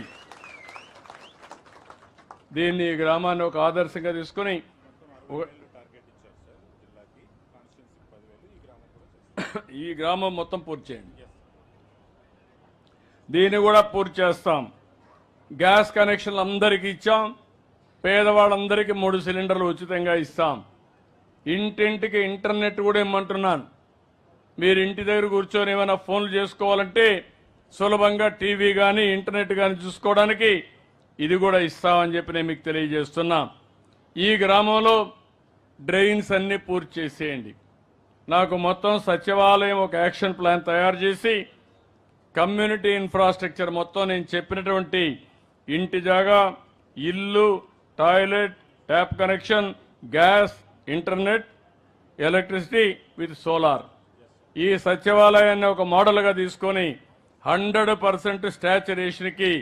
[SPEAKER 2] దీన్ని ఈ గ్రామాన్ని ఒక ఆదర్శంగా తీసుకుని ఈ గ్రామం మొత్తం పూర్తి చేయండి. దీన్ని కూడా పూర్తి చేస్తాం. గ్యాస్ కనెక్షన్లు అందరికీ ఇచ్చాం. పేదవాళ్ళందరికీ 3 సిలిండర్లు ఉచితంగా ఇస్తాం. ఇంటింటికి ఇంటర్నెట్ కూడా ఇమ్మంటున్నాను. మీరు ఇంటి దగ్గర కూర్చొని ఏమైనా ఫోన్లు చేసుకోవాలంటే సులభంగా టీవీ కానీ ఇంటర్నెట్ కానీ చూసుకోవడానికి ఇది కూడా ఇస్తామని చెప్పి నేను మీకు తెలియజేస్తున్నా. ఈ గ్రామంలో డ్రైన్స్ అన్ని పూర్తి చేసేయండి. నాకు మొత్తం సచివాలయం ఒక యాక్షన్ ప్లాన్ తయారు చేసి కమ్యూనిటీ ఇన్ఫ్రాస్ట్రక్చర్ మొత్తం నేను చెప్పినటువంటి ఇంటి జాగా, ఇల్లు, toilet, tap connection, gas, internet, electricity with solar ఈ సచివాలయాన్ని ఒక మోడల్గా తీసుకొని 100% స్టాచ్యురేషన్కి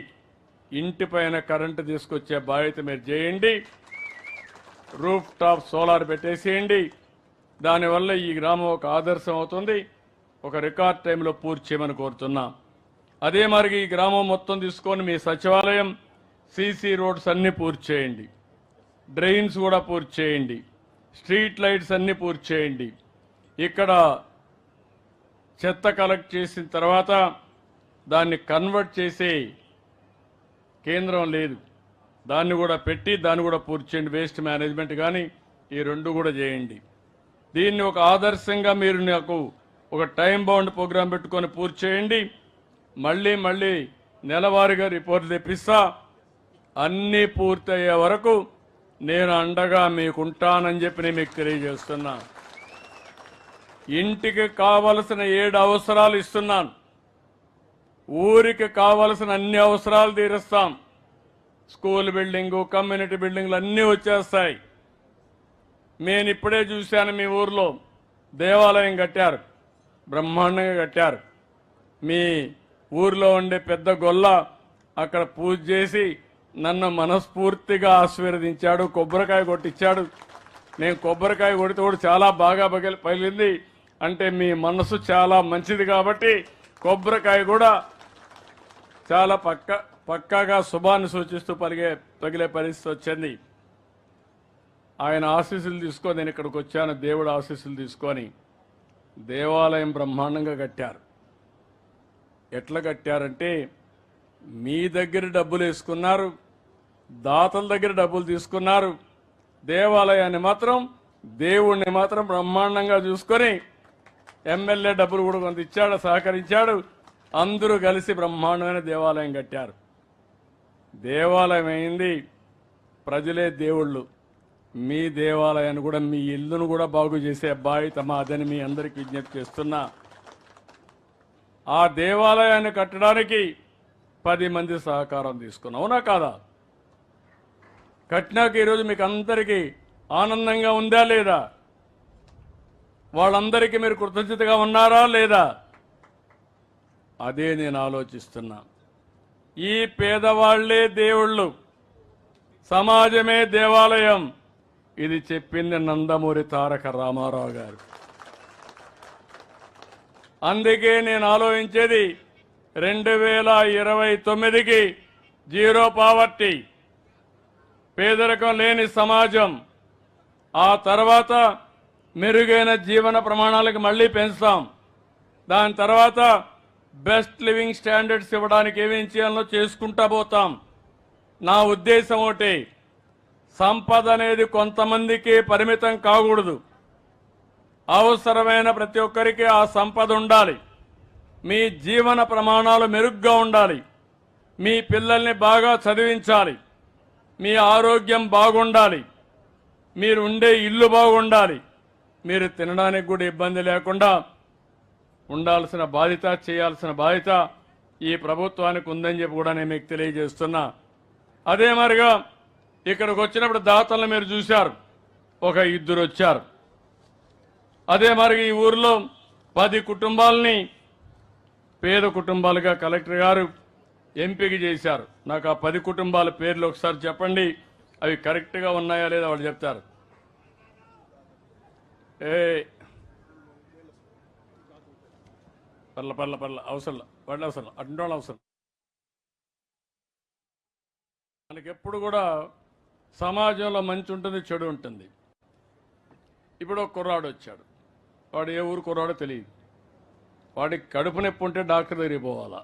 [SPEAKER 2] ఇంటి పైన కరెంటు తీసుకొచ్చే బాధ్యత మీరు చేయండి. రూఫ్ టాప్ సోలార్ పెట్టేసేయండి. దానివల్ల ఈ గ్రామం ఒక ఆదర్శం అవుతుంది. ఒక రికార్డ్ టైంలో పూర్తి చేయమని కోరుతున్నా. అదే మరి ఈ గ్రామం మొత్తం తీసుకొని మీ సచివాలయం, సీసీ రోడ్స్ అన్ని పూర్తి చేయండి. డ్రైన్స్ కూడా పూర్తి చేయండి. స్ట్రీట్ లైట్స్ అన్ని పూర్తి చేయండి. ఇక్కడ చెత్త కలెక్ట్ చేసిన తర్వాత దాన్ని కన్వర్ట్ చేసే కేంద్రం లేదు. దాన్ని కూడా పెట్టి దాన్ని కూడా పూర్తి చేయండి. వేస్ట్ మేనేజ్మెంట్ కానీ ఈ 2 కూడా చేయండి. దీన్ని ఒక ఆదర్శంగా మీరు నాకు ఒక టైం బౌండ్ ప్రోగ్రాం పెట్టుకొని పూర్తి చేయండి. మళ్ళీ నెలవారీగా రిపోర్ట్ తెప్పిస్తా. అన్నీ పూర్తయ్యే వరకు నేను అండగా మీకుంటానని చెప్పి నేను మీకు తెలియజేస్తున్నా. ఇంటికి కావలసిన 7 అవసరాలు ఇస్తున్నాను. ఊరికి కావలసిన అన్ని అవసరాలు తీరుస్తాం. స్కూల్ బిల్డింగు, కమ్యూనిటీ బిల్డింగ్లు అన్నీ వచ్చేస్తాయి. నేను ఇప్పుడే చూశాను, మీ ఊర్లో దేవాలయం కట్టారు, బ్రహ్మాండంగా కట్టారు. మీ ఊర్లో ఉండే పెద్ద గొల్ల అక్కడ పూజ చేసి నన్ను మనస్ఫూర్తిగా ఆశీర్వదించాడు, కొబ్బరికాయ కొట్టించాడు. నేను కొబ్బరికాయ కొడితే కూడా చాలా బాగా పగిలింది. అంటే మీ మనసు చాలా మంచిది కాబట్టి కొబ్బరికాయ కూడా చాలా పక్కాగా శుభాన్ని సూచిస్తూ పగిలే పరిస్థితి వచ్చింది. ఆయన ఆశీస్సులు తీసుకొని నేను ఇక్కడికి వచ్చాను. దేవుడు ఆశీస్సులు తీసుకొని దేవాలయం బ్రహ్మాండంగా కట్టారు. ఎట్లా కట్టారంటే మీ దగ్గర డబ్బులు వేసుకున్నారు, దాతల దగ్గర డబ్బులు తీసుకున్నారు. దేవాలయాన్ని మాత్రం, దేవుణ్ణి మాత్రం బ్రహ్మాండంగా చూసుకొని ఎమ్మెల్యే డబ్బులు కూడా కొంత ఇచ్చాడు, సహకరించాడు. అందరూ కలిసి బ్రహ్మాండమైన దేవాలయం కట్టారు. దేవాలయం అయింది, ప్రజలే దేవుళ్ళు. మీ దేవాలయాన్ని కూడా, మీ ఇల్లును కూడా బాగు చేసే బాధ్యత మాదని మీ అందరికీ విజ్ఞప్తి చేస్తున్నా. ఆ దేవాలయాన్ని కట్టడానికి 10 మంది సహకారం తీసుకున్నాం. అవునా కాదా? కట్టినాక ఈరోజు మీకు అందరికీ ఆనందంగా ఉందా లేదా? వాళ్ళందరికీ మీరు కృతజ్ఞతగా ఉన్నారా లేదా? అదే నేను ఆలోచిస్తున్నా. ఈ పేదవాళ్లే దేవుళ్ళు, సమాజమే దేవాలయం. ఇది చెప్పింది నందమూరి తారక రామారావు గారు. అందుకే నేను ఆలోచించేది 2029కి జీరో పావర్టీ, పేదరికం లేని సమాజం. ఆ తర్వాత మెరుగైన జీవన ప్రమాణాలకు మళ్ళీ పెంచుతాం. దాని తర్వాత బెస్ట్ లివింగ్ స్టాండర్డ్స్ ఇవ్వడానికి ఏమేం చేయాలో చేసుకుంటా పోతాం. నా ఉద్దేశం ఒకటి, సంపద అనేది కొంతమందికి పరిమితం కాకూడదు. అవసరమైన ప్రతి ఒక్కరికి ఆ సంపద ఉండాలి. మీ జీవన ప్రమాణాలు మెరుగ్గా ఉండాలి. మీ పిల్లల్ని బాగా చదివించాలి. మీ ఆరోగ్యం బాగుండాలి. మీరు ఉండే ఇల్లు బాగుండాలి. మీరు తినడానికి కూడా ఇబ్బంది లేకుండా ఉండాల్సిన బాధ్యత, చేయాల్సిన బాధ్యత ఈ ప్రభుత్వానికి ఉందని చెప్పి కూడా నేను మీకు తెలియజేస్తున్నా. అదే మరిగా ఇక్కడికి వచ్చినప్పుడు దాతలను మీరు చూశారు, ఒక 2 వచ్చారు. అదే మరి ఈ ఊరిలో 10 కుటుంబాలని పేద కుటుంబాలుగా కలెక్టర్ గారు ఎంపిక చేశారు. నాకు ఆ 10 కుటుంబాల పేర్లు ఒకసారి చెప్పండి, అవి కరెక్ట్గా ఉన్నాయా లేదా వాళ్ళు చెప్తారు. పర్ల అవసరం వాళ్ళ అవసరం అటువంటి వాళ్ళు అవసరం. మనకి ఎప్పుడు కూడా సమాజంలో మంచి ఉంటుంది, చెడు ఉంటుంది. ఇప్పుడు ఒక కుర్రాడు వచ్చాడు, వాడు ఏ ఊరు కుర్రాడో తెలియదు. వాడికి కడుపు నొప్పి ఉంటే డాక్టర్ దగ్గరికి పోవాలా,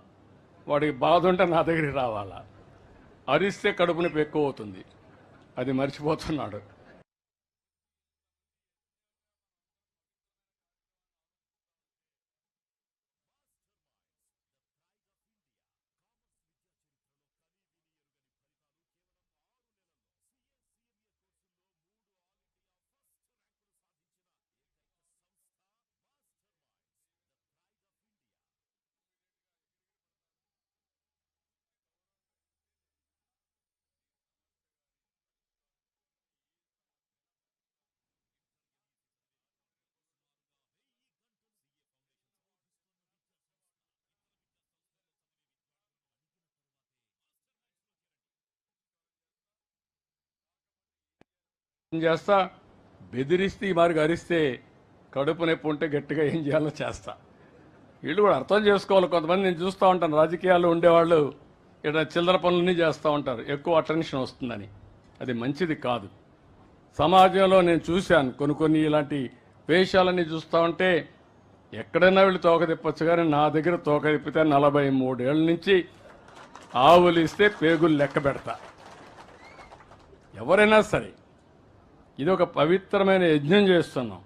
[SPEAKER 2] వాడికి బాధ ఉంటే నా దగ్గరికి రావాలా. అరిస్తే కడుపు నొప్పి ఎక్కువ అవుతుంది, అది మర్చిపోతున్నాడు. చేస్తా, బెదిరిస్తే ఈ మార్గం అరిస్తే కడుపు నొప్పి ఉంటే గట్టిగా ఏం చేయాలో చేస్తా. వీళ్ళు కూడా అర్థం చేసుకోవాలి. కొంతమంది నేను చూస్తూ ఉంటాను, రాజకీయాల్లో ఉండేవాళ్ళు ఇక్కడ చిల్లర పనులన్నీ చేస్తూ ఉంటారు, ఎక్కువ అటెన్షన్ వస్తుందని. అది మంచిది కాదు. సమాజంలో నేను చూశాను కొన్ని ఇలాంటి వేషాలన్నీ చూస్తూ ఉంటే ఎక్కడైనా వీళ్ళు తోక తిప్పచ్చు, కానీ నా దగ్గర తోక తిప్పితే 43 ఏళ్ళ నుంచి ఆవులు ఇస్తే పేగులు లెక్క పెడతా. ఎవరైనా సరే ఇది ఒక పవిత్రమైన యజ్ఞం చేస్తున్నాం.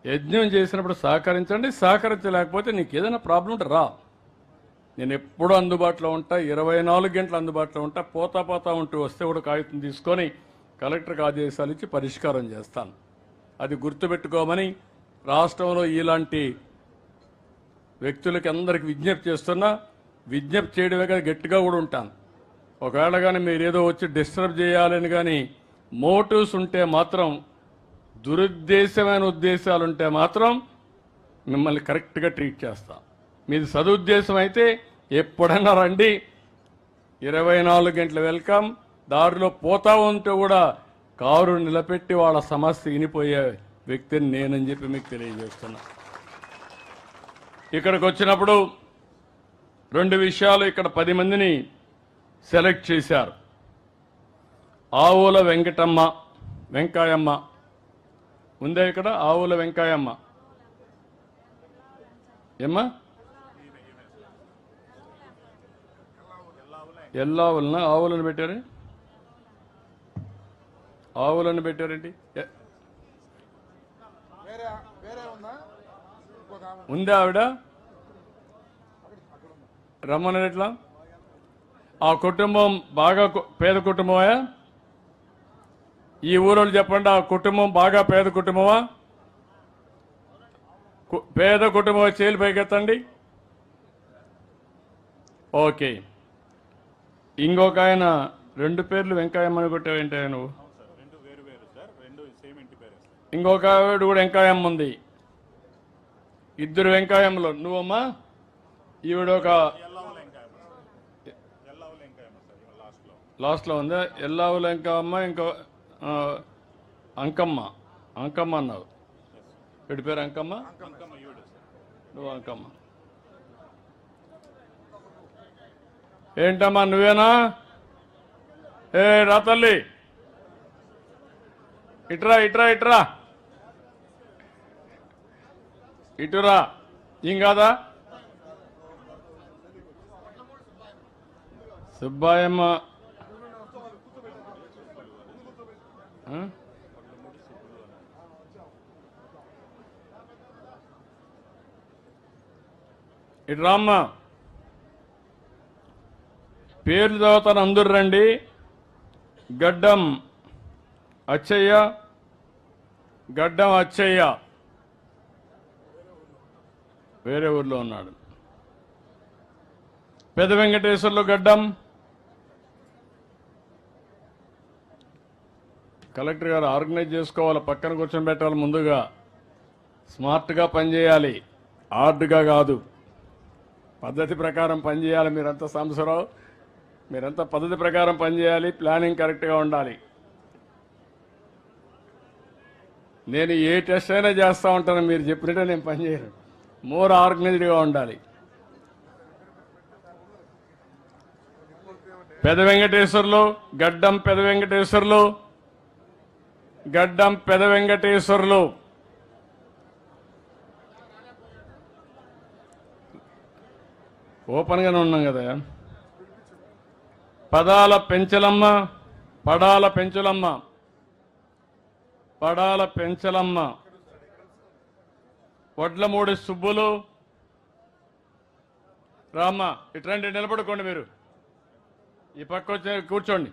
[SPEAKER 2] యజ్ఞం చేసినప్పుడు సహకరించండి, సహకరించలేకపోతే నీకు ఏదైనా ప్రాబ్లం ఉంటే రా, నేను ఎప్పుడూ అందుబాటులో ఉంటా, 24 గంటలు అందుబాటులో ఉంటా. పోతా ఉంటూ వస్తే కూడా కాగితం తీసుకొని కలెక్టర్కి ఆదేశాలు ఇచ్చి పరిష్కారం చేస్తాను. అది గుర్తుపెట్టుకోమని రాష్ట్రంలో ఇలాంటి వ్యక్తులకి అందరికి విజ్ఞప్తి చేస్తున్నా. విజ్ఞప్తి చేయడమే కానీ గట్టిగా కూడా ఉంటాను. ఒకవేళ కానీ మీరు ఏదో వచ్చి డిస్టర్బ్ చేయాలని కానీ మోటివ్స్ ఉంటే మాత్రం, దురుద్దేశమైన ఉద్దేశాలుంటే మాత్రం మిమ్మల్ని కరెక్ట్గా ట్రీట్ చేస్తాం. మీది సదుద్దేశం అయితే ఎప్పుడైనా రండి, 24 గంటల వెల్కమ్. దారిలో పోతా ఉంటే కూడా కారు నిలబెట్టి వాళ్ళ సమస్య వినిపోయే వ్యక్తిని నేనని చెప్పి మీకు తెలియజేస్తున్నా. ఇక్కడికి వచ్చినప్పుడు 2 విషయాలు, ఇక్కడ 10 మందిని సెలెక్ట్ చేశారు. ఆవుల వెంకాయమ్మ ఉందే ఇక్కడ, ఆవుల వెంకాయమ్మ ఏమ్మా, ఎల్లావులన ఆవులను పెట్టారు, ఆవులను పెట్టారేంటి? ఉందా ఆవిడ? రమ్మని ఎట్లా? ఆ కుటుంబం బాగా పేద కుటుంబమా? ఈ ఊరోళ్ళు చెప్పండి, ఆ కుటుంబం బాగా పేద కుటుంబమా? పేద కుటుంబం చేలు పైకెత్తండి. ఓకే. ఇంకొక ఆయన 2 పేర్లు వెంకాయమ్మని కొట్టావేంటే నువ్వు? ఇంకొక ఆవిడ కూడా వెంకాయమ్మ ఉంది. 2 వెంకాయమ్మలు. నువ్వమ్మా? ఈవిడ ఒక లాస్ట్లో ఉందా? ఎల్లావుల వెంకమ్మ, ఇంకో అంకమ్మ. అన్నావు, వీడి పేరు అంకమ్మ. నువ్వు అంకమ్మ. ఏంటమ్మా నువ్వేనా? రా తల్లి, ఇటురా ఇటురా. ఏం కాదా? సుబ్బాయమ్మ ఇటు రామ్మ. పేర్లు చదువుతాను, అందరు రండి. గడ్డం అచ్చయ్య, వేరే ఊర్లో ఉన్నాడు. పెద్ద వెంకటేశ్వర్లు గడ్డం కలెక్టర్ గారు ఆర్గనైజ్ చేసుకోవాలి, పక్కన కూర్చొని పెట్టాలి. ముందుగా స్మార్ట్గా పనిచేయాలి, హార్డ్గా కాదు, పద్ధతి ప్రకారం పనిచేయాలి. మీరంతా సాంబశివరావు, మీరంతా పద్ధతి ప్రకారం పనిచేయాలి, ప్లానింగ్ కరెక్ట్గా ఉండాలి. నేను ఏ టెస్ట్ అయినా చేస్తూ ఉంటాను, మీరు చెప్పినట్టే నేను పనిచేయను. మోర్ ఆర్గనైజ్డ్గా ఉండాలి. పెద్ద వెంకటేశ్వర్లు గడ్డం, పెద్ద వెంకటేశ్వర్లు గడ్డం, పెద్ద వెంకటేశ్వర్లు ఓపెన్గానే ఉన్నాం కదా. పడాల పెంచలమ్మ, పడాల పెంచలమ్మ, వడ్లమూడి సుబ్బులు. రామ్మ ఇట్లాంటి నిలబడుకోండి, మీరు ఈ పక్క వచ్చి కూర్చోండి.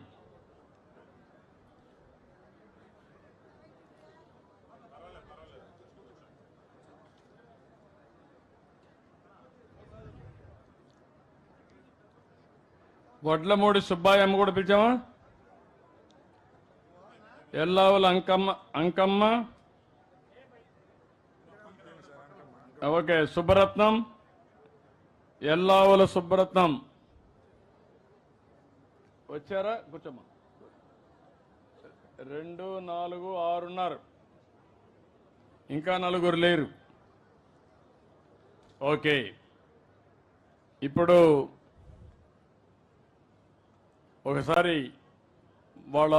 [SPEAKER 2] వడ్లమూడి సుబ్బాయమ్మ కూడా పిలిచామా? ఎల్లావుల అంకమ్మ, ఓకే. సుబ్బరత్నం, ఎల్లావుల సుబ్బరత్నం వచ్చారా? కూర్చోమ్మా. 2, 4, 6 ఉన్నారు, ఇంకా 4 లేరు. ఓకే. ఇప్పుడు ఒకసారి వాళ్ళ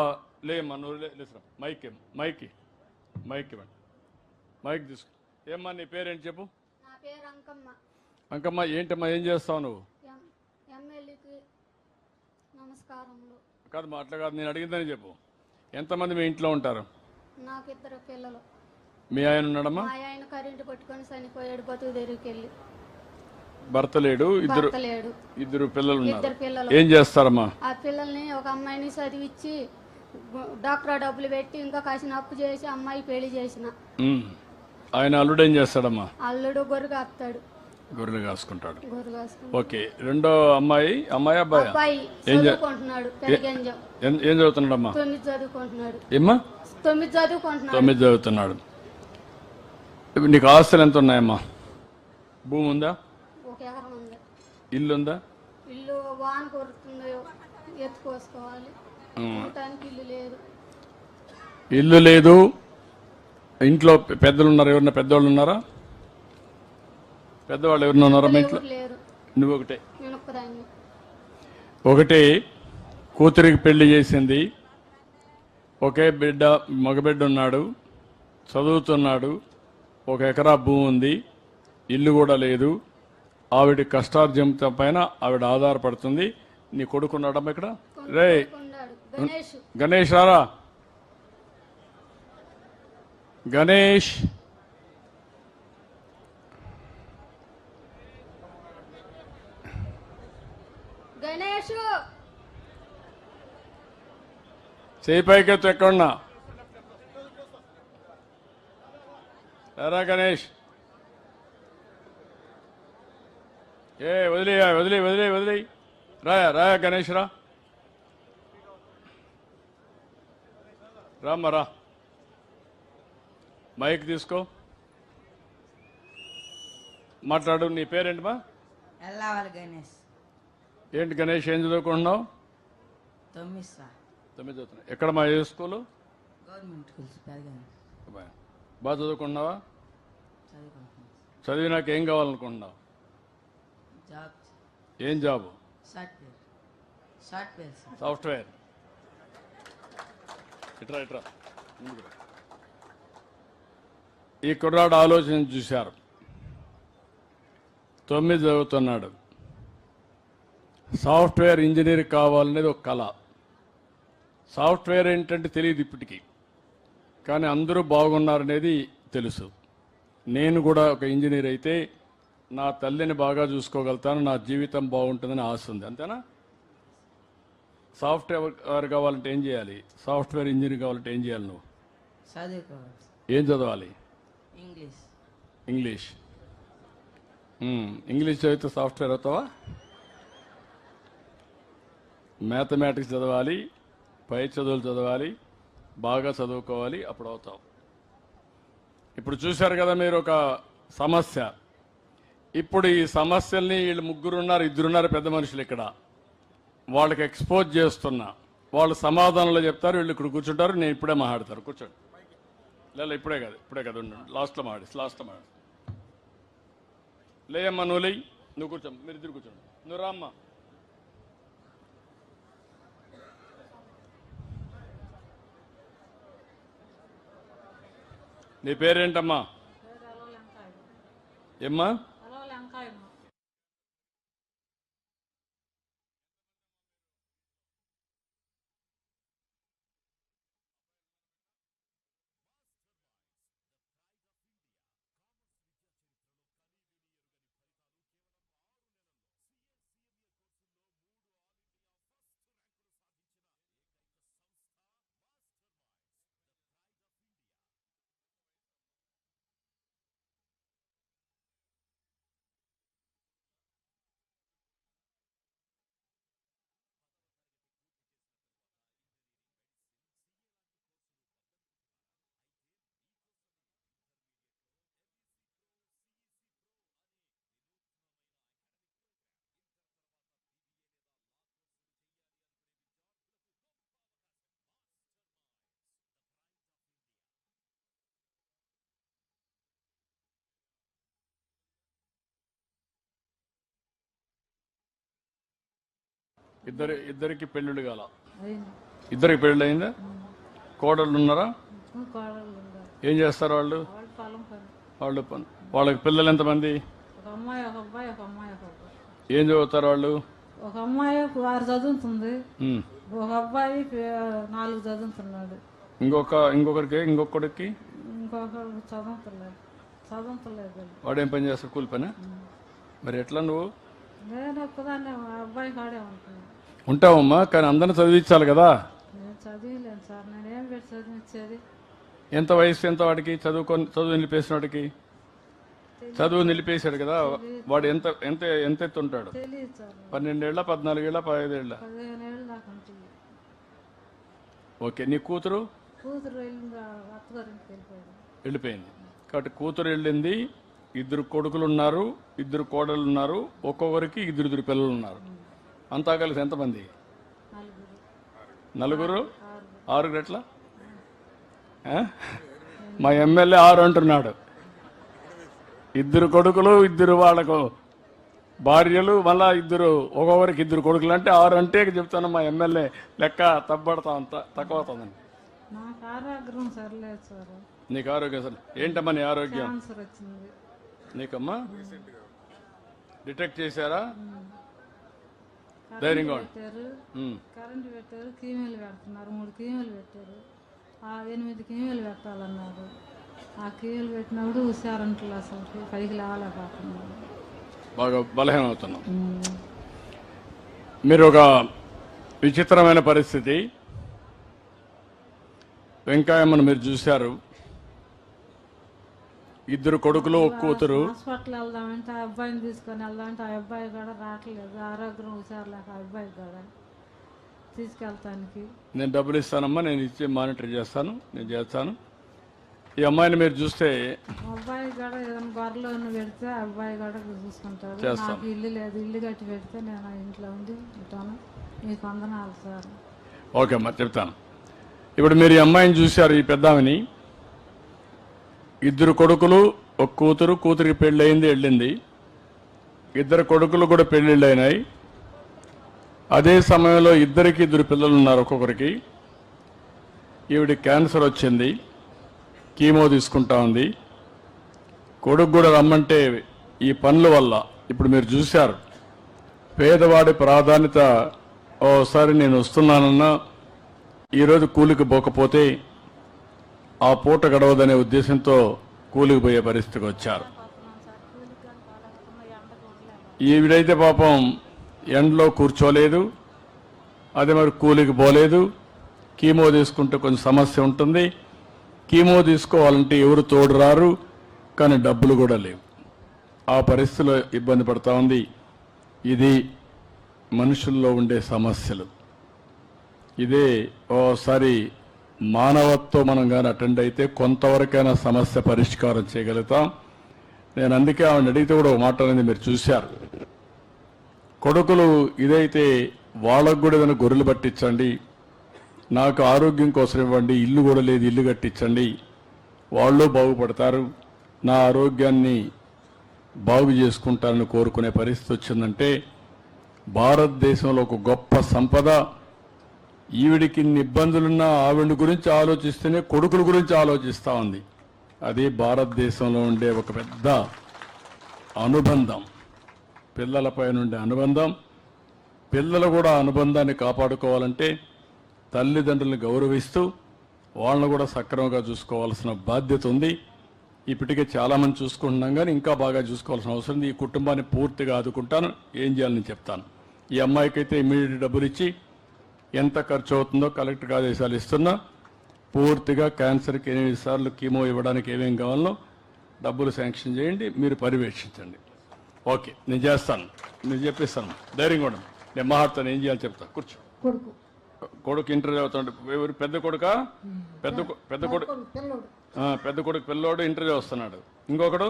[SPEAKER 2] లేమ్మా, నువ్వు లేసరా. మైక్ ఇవ్వండి, మైక్ తీసుకో. ఏమ్మా నీ పేరేంటి చెప్పు?
[SPEAKER 3] నా పేరు అంకమ్మ.
[SPEAKER 2] అంకమ్మ, ఏంటమ్మా ఏం చేస్తావు నువ్వు?
[SPEAKER 3] ఎమ్మెల్యేకి నమస్కారములు.
[SPEAKER 2] కాదు అట్లా కాదు, నేను అడిగిందని చెప్పు. ఎంతమంది మీ ఇంట్లో ఉంటారు?
[SPEAKER 3] నాకు 2 పిల్లలు.
[SPEAKER 2] మీ ఆయన ఉన్నాడమ్మా?
[SPEAKER 3] మా ఆయన కరెంటు పట్టుకొని చనిపోయాడు, బతుకు తెరికి వెళ్ళి.
[SPEAKER 2] భర్త లేడు,
[SPEAKER 3] భర్త లేడు.
[SPEAKER 2] 2 పిల్లలు ఉన్నారు.
[SPEAKER 3] 2 పిల్లలు.
[SPEAKER 2] ఏం చేస్తారమ్మా?
[SPEAKER 3] ఆ పిల్లల్ని ఒక అమ్మాయిని చదివించి డాక్టర్ డబ్బులు పెట్టి ఇంకా కాసిన అప్పు చేసి అమ్మాయి పెళ్లి చేసిన.
[SPEAKER 2] ఆయన అల్లుడు ఏం చేస్తాడమ్మా?
[SPEAKER 3] అల్లుడు గొర్రె కాస్తాడు.
[SPEAKER 2] గొర్రెలు కాసుకుంటాడు.
[SPEAKER 3] గొర్రె కాసుకుంటాడు.
[SPEAKER 2] ఓకే. రెండో అబ్బాయి
[SPEAKER 3] అబ్బాయి చదువుకుంటున్నాడు. పెరిగంజం.
[SPEAKER 2] ఏం చదువుతున్నాడమ్మా?
[SPEAKER 3] 9 చదువుకుంటున్నాడు.
[SPEAKER 2] ఏమ్మా?
[SPEAKER 3] 9 చదువుకుంటున్నాడు.
[SPEAKER 2] 9 చదువుతున్నాడు. నీకు ఆస్తులు ఎంత ఉన్నాయమ్మా? భూమి ఉందా?
[SPEAKER 3] 1 ఎకరం ఉంది.
[SPEAKER 2] ఇల్లు ఉందా?
[SPEAKER 3] ఇల్లు వాన కొడుతుందో ఎత్తుకోసుకోవాలి. ఉండటానికి ఇల్లు లేదు.
[SPEAKER 2] ఇల్లు లేదు. ఇంట్లో పెద్దలు ఉన్నారు? ఎవరన్నా పెద్దవాళ్ళు ఉన్నారా? పెద్దవాళ్ళు ఎవరన్నా ఉన్నారా మీ ఇంట్లో?
[SPEAKER 3] లేరు.
[SPEAKER 2] నువ్వు ఒకటే?
[SPEAKER 3] నేను ఒక్కదాన్ని.
[SPEAKER 2] ఒకటే కూతురికి పెళ్లి చేసింది. ఒకే బిడ్డ, మగబిడ్డ ఉన్నాడు, చదువుతున్నాడు. 1 ఎకరా భూమి ఉంది, ఇల్లు కూడా లేదు. ఆవిడ కష్టార్జితం పైన ఆవిడ ఆధారపడుతుంది. నీ కొడుకున్నాడమ్మా ఇక్కడ? రే గణేష్ రారా. గణేష్,
[SPEAKER 3] గణేష్
[SPEAKER 2] చేయి పైకెత్తు. ఎక్కడున్నా రారా గణేష్. వదిలే రాయా గణేష్ రా. రామ్మా రా. మైక్ తీసుకో, మాట్లాడు. నీ పేరేంటమ్మా?
[SPEAKER 4] ఎల్లావల గణేష్.
[SPEAKER 2] ఏంటి గణేష్, ఏం చదువుకుంటున్నావు?
[SPEAKER 4] 9
[SPEAKER 2] చదువుతున్నావు. ఎక్కడమ్మా? ఏ స్కూలు?
[SPEAKER 4] గవర్నమెంట్ స్కూల్స్ పెరగాను.
[SPEAKER 2] బాగా చదువుకుంటున్నావా?
[SPEAKER 4] చదువుకుంటున్నాను.
[SPEAKER 2] చదివి నాకు ఏం కావాలనుకుంటున్నావు?
[SPEAKER 4] జాబ్.
[SPEAKER 2] ఏం జాబు?
[SPEAKER 4] సాఫ్ట్వేర్.
[SPEAKER 2] సాఫ్ట్వేర్. ఇట్రా ముందుకు. ఈ కుర్రాడు ఆలోచన చూశారు. 9 చదువుతున్నాడు. సాఫ్ట్వేర్ ఇంజనీర్ కావాలనేది ఒక కళ. సాఫ్ట్వేర్ ఏంటంటే తెలియదు ఇప్పటికీ, కానీ అందరూ బాగున్నారనేది తెలుసు. నేను కూడా ఒక ఇంజనీర్ అయితే నా తల్లిని బాగా చూసుకోగలుగుతాను, నా జీవితం బాగుంటుందని ఆశ ఉంది. అంతేనా? సాఫ్ట్వేర్ కావాలంటే ఏం చేయాలి? సాఫ్ట్వేర్ ఇంజనీర్ కావాలంటే ఏం చేయాలి? నువ్వు
[SPEAKER 4] చదువుకోవాలి.
[SPEAKER 2] ఏం చదవాలి?
[SPEAKER 4] ఇంగ్లీష్.
[SPEAKER 2] ఇంగ్లీష్ చదివితే సాఫ్ట్వేర్ అవుతావా? మ్యాథమెటిక్స్ చదవాలి, పై చదువులు చదవాలి, బాగా చదువుకోవాలి, అప్పుడు అవుతావు. ఇప్పుడు చూశారు కదా మీరు ఒక సమస్య. ఇప్పుడు ఈ సమస్యల్ని వీళ్ళు ఇద్దరున్నారు పెద్ద మనుషులు ఇక్కడ, వాళ్ళకి ఎక్స్పోజ్ చేస్తున్నా. వాళ్ళు సమాధానంలో చెప్తారు, వీళ్ళు ఇక్కడ కూర్చుంటారు, నేను ఇప్పుడే మాట్లాడతారు. కూర్చోండి. లేదు ఇప్పుడే కదా ఉండండి, లాస్ట్లో మాట్లాడు. లేయమ్మా, నువ్వు లేయి, నువ్వు కూర్చో, మీరు ఇద్దరు కూర్చోండి. నువ్వు రామ్మా. నీ పేరేంటమ్మా? ఏమ్మా? ఇద్దరికి పెళ్ళిళ్ళు కాల? ఇద్దరికి పెళ్ళి అయిందా? కోడళ్ళు ఉన్నారా? ఏం చేస్తారు వాళ్ళు? వాళ్ళకి పిల్లలు ఎంతమంది? ఏం చదువుతారు వాళ్ళు?
[SPEAKER 5] ఒక అమ్మాయి 6 చదువుతుంది, ఒక అబ్బాయి 4 చదువుతున్నాడు,
[SPEAKER 2] ఇంకొకరికి
[SPEAKER 5] చదువుతలేదు.
[SPEAKER 2] వాడేం పని చేస్తాడు? కూలి పని. మరి ఎట్లా నువ్వు?
[SPEAKER 5] నేను ఒక్కదాన్ని అబ్బాయి కాడే ఉంటున్నాను.
[SPEAKER 2] ఉంటావమ్మా, కానీ అందరిని చదివించాలి కదా.
[SPEAKER 5] నేను చదివలేను సార్, నేనేం పెట్టి చదివించేది?
[SPEAKER 2] ఎంత వయసు ఎంత వాడికి? చదువు నిలిపేసిన వాడికి? చదువు నిలిపేశాడు కదా, వాడు ఎంత ఎంత ఎంత ఎత్తు ఉంటాడు?
[SPEAKER 5] తెలియదు సార్.
[SPEAKER 2] 12 ఏళ్ళ, 14 ఏళ్ళ, 15 ఏళ్ళ?
[SPEAKER 5] 15 ఏళ్ళు దాకా ఉంటుంది.
[SPEAKER 2] ఓకే, నీ కూతురు?
[SPEAKER 5] కూతురు వెళ్ళింది, అత్తగారింటికి
[SPEAKER 2] వెళ్ళిపోయింది. కాబట్టి కూతురు వెళ్ళింది, 2 కొడుకులు ఉన్నారు, 2 కోడళ్ళు ఉన్నారు, ఒక్కొక్కరికి 2 పిల్లలు ఉన్నారు. అంతా కలిసి ఎంతమంది? 4. 6 ఎట్లా? మా ఎమ్మెల్యే 6 అంటున్నాడు. 2 కొడుకులు, 2 వాళ్ళకు భార్యలు, మళ్ళా 2 ఒక్కొక్కరికి 2 కొడుకులు అంటే 6 అంటే చెప్తాను. మా ఎమ్మెల్యే లెక్క తప్పబడతా అంత తక్కువ అవుతుందండి.
[SPEAKER 5] నాకు ఆరోగ్యం సరిలేదు సార్.
[SPEAKER 2] నీకు ఆరోగ్యం సరే? ఏంటమ్మా నీ ఆరోగ్యం?
[SPEAKER 5] క్యాన్సర్ వచ్చింది
[SPEAKER 2] నీకమ్మా. డిటెక్ట్ చేశారా? ధైర్యంగా
[SPEAKER 5] కరెంటు పెట్టారు, కీమీలు పెడుతున్నారు. 3 కీమీలు పెట్టారు, 8 కీమీలు పెట్టాలన్నారు. ఆ కీమీలు పెట్టినప్పుడు హుషారంటలు అసలు పైకి లేవలేకపోతున్నారు,
[SPEAKER 2] బాగా బలహీనం అవుతున్నాం. మీరు ఒక విచిత్రమైన పరిస్థితి. వెంకయ్యమ్మను మీరు చూశారు, 2 కొడుకులు, 1 కూతురు.
[SPEAKER 5] హాస్పిటల్ వెళ్దామంటే ఆ అబ్బాయిని తీసుకొని వెళ్దామంటే ఆ అబ్బాయి కూడా రావట్లేదు, ఆరోగ్యం హుషారు లేక ఆ అబ్బాయి కూడా తీసుకెళ్తానికి.
[SPEAKER 2] నేను డబ్బులు ఇస్తానమ్మా, నేను ఇచ్చి మానిటర్ చేస్తాను, నేను చేస్తాను. ఈ అమ్మాయిని మీరు చూస్తే
[SPEAKER 5] అబ్బాయి కూడా ఏదైనా గొర్రెలు పెడితే అబ్బాయి కూడా చూసుకుంటారు. నాకు ఇల్లు లేదు, ఇల్లు కట్టి పెడితే నేను ఇంట్లో ఉండి ఉంటాను. మీకు వందనాలు సార్.
[SPEAKER 2] ఓకే అమ్మా, చెప్తాను. ఇప్పుడు మీరు ఈ అమ్మాయిని చూశారు, ఈ పెద్దామని. 2 కొడుకులు, 1 కూతురు. కూతురికి పెళ్ళి అయింది, వెళ్ళింది. 2 కొడుకులు కూడా పెళ్ళిళ్ళు అయినాయి. అదే సమయంలో 2 పిల్లలు ఉన్నారు ఒక్కొక్కరికి. ఈవిడికి క్యాన్సర్ వచ్చింది, కీమో తీసుకుంటా ఉంది. కొడుకు కూడా రమ్మంటే ఈ పనుల వల్ల ఇప్పుడు మీరు చూశారు, పేదవాడి ప్రాధాన్యత. ఓసారి నేను వస్తున్నానన్నా ఈరోజు కూలికి పోకపోతే ఆ పూట గడవదనే ఉద్దేశంతో కూలికి పోయే పరిస్థితికి వచ్చారు. ఈవిడైతే పాపం ఎండలో కూర్చోలేదు, అదే మరి కూలికి పోలేదు. కీమో తీసుకుంటే కొంచెం సమస్య ఉంటుంది. కీమో తీసుకోవాలంటే ఎవరు తోడు రారు, కానీ డబ్బులు కూడా లేవు. ఆ పరిస్థితిలో ఇబ్బంది పడతా ఉంది. ఇది మనుషుల్లో ఉండే సమస్యలు. ఇదే ఓసారి మానవత్వం మనం కానీ అటెండ్ అయితే కొంతవరకైనా సమస్య పరిష్కారం చేయగలుగుతాం. నేను అందుకే ఆవిడ అడిగితే కూడా ఒక మాట అనేది మీరు చూశారు. కొడుకులు ఇదైతే వాళ్ళకు కూడా ఏదైనా గొర్రెలు పట్టించండి, నాకు ఆరోగ్యం కోసం ఇవ్వండి, ఇల్లు కూడా లేదు ఇల్లు కట్టించండి, వాళ్ళు బాగుపడతారు, నా ఆరోగ్యాన్ని బాగు చేసుకుంటారని కోరుకునే పరిస్థితి వచ్చిందంటే భారతదేశంలో ఒక గొప్ప సంపద. ఈవిడికి ఇన్ని ఇబ్బందులున్నా ఆవిడ గురించి ఆలోచిస్తేనే కొడుకుల గురించి ఆలోచిస్తూ ఉంది. అది భారతదేశంలో ఉండే ఒక పెద్ద అనుబంధం, పిల్లలపై ఉండే అనుబంధం. పిల్లలు కూడా అనుబంధాన్ని కాపాడుకోవాలంటే తల్లిదండ్రులను గౌరవిస్తూ వాళ్ళను కూడా సక్రమంగా చూసుకోవాల్సిన బాధ్యత ఉంది. ఇప్పటికే చాలామంది చూసుకుంటున్నాం, కానీ ఇంకా బాగా చూసుకోవాల్సిన అవసరం ఉంది. ఈ కుటుంబాన్ని పూర్తిగా ఆదుకుంటాను, ఏం చేయాలని చెప్తాను. ఈ అమ్మాయికి అయితే ఇమ్మీడియట్ డబ్బులు ఇచ్చి ఎంత ఖర్చు అవుతుందో కలెక్టర్ ఆదేశాలు ఇస్తున్నా. పూర్తిగా క్యాన్సర్కి 8 సార్లు కీమో ఇవ్వడానికి ఏమేం కావాలో డబ్బులు శాంక్షన్ చేయండి, మీరు పర్యవేక్షించండి. ఓకే, నేను చేస్తాను, నేను చెప్పిస్తాను, ధైర్యంగా ఉండండి. నేను మాట్లాడతాను, ఏం చేయాలి చెప్తా. కూర్చో. కొడుకు ఇంటర్ చదువుతాడు. ఎవరు? పెద్ద కొడుకా? పెద్ద కొడుకు పెద్ద కొడుకు పిల్లోడు ఇంటర్ చదువుతున్నాడు. ఇంకొకడు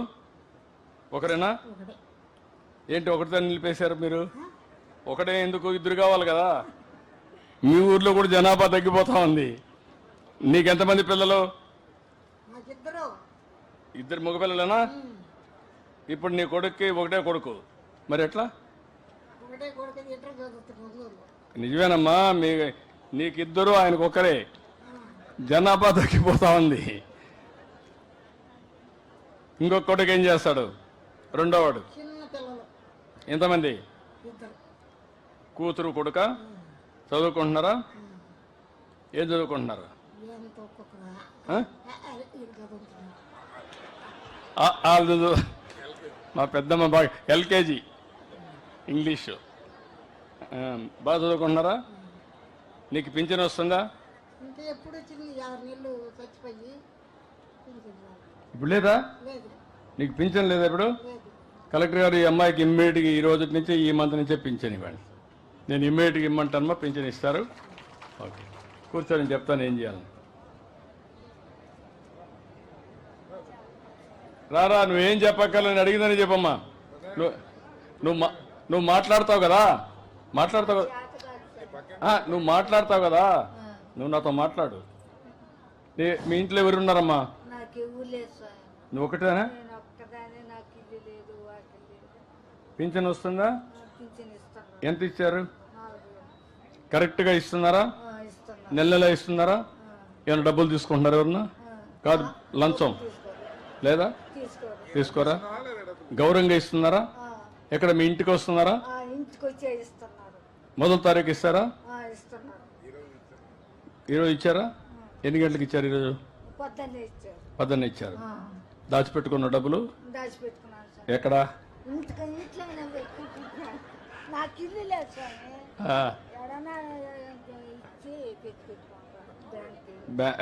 [SPEAKER 2] ఒకరేనా? ఏంటి ఒకటితో నిలిపేశారు మీరు? ఒకటే ఎందుకు? ఇద్దరు కావాలి కదా. మీ ఊర్లో కూడా జనాభా తగ్గిపోతా ఉంది. నీకెంతమంది పిల్లలు? ఇద్దరు మగపిల్లలేనా? ఇప్పుడు నీ కొడుక్కి ఒకటే కొడుకు, మరి ఎట్లా? నిజమేనమ్మా, నీకిద్దరు ఆయనకు ఒకరే. జనాభా తగ్గిపోతా ఉంది. ఇంకొక కొడుకు ఏం చేస్తాడు? రెండోవాడు ఎంతమంది? కూతురు కొడుక చదువుకుంటున్నారా? ఏం చదువుకుంటున్నారు? మా పెద్దమ్మ బాగా ఎల్కేజీ ఇంగ్లీషు బాగా చదువుకుంటున్నారా? నీకు పింఛన్ వస్తుందా? ఇప్పుడు లేదా? నీకు పింఛన్ లేదా ఇప్పుడు? కలెక్టర్ గారు ఈ అమ్మాయికి ఇమ్మీడియట్గా ఈ రోజు నుంచి ఈ మంత్ నుంచే పింఛన్ ఇవ్వండి. నేను ఇమ్మీడియట్గా ఇమ్మంటానమ్మా, పింఛన్ ఇస్తారు. ఓకే, కూర్చొని చెప్తాను ఏం చేయాలని. రారా, నువ్వేం చెప్పక్కర్లని అడిగిందని చెప్పమ్మా. నువ్వు మాట్లాడతావు కదా, నువ్వు మాట్లాడతావు కదా, నువ్వు నాతో మాట్లాడు. మీ ఇంట్లో ఎవరు ఉన్నారమ్మా? నువ్వు ఒకటేనా? పింఛన్ వస్తుందా? ఎంత ఇచ్చారు? కరెక్ట్గా ఇస్తున్నారా? నెల ఇస్తున్నారా? ఏమైనా డబ్బులు తీసుకుంటున్నారా ఎవరన్నా? కాదు, లంచం లేదా? తీసుకోరా? గౌరవంగా ఇస్తున్నారా? ఎక్కడ మీ ఇంటికి వస్తున్నారా? మొదటి తారీఖు ఇస్తారా? ఈరోజు ఇచ్చారా? ఎన్ని గంటలకు ఇచ్చారు? ఈరోజు 10 ఇచ్చారు. దాచిపెట్టుకున్న డబ్బులు ఎక్కడా?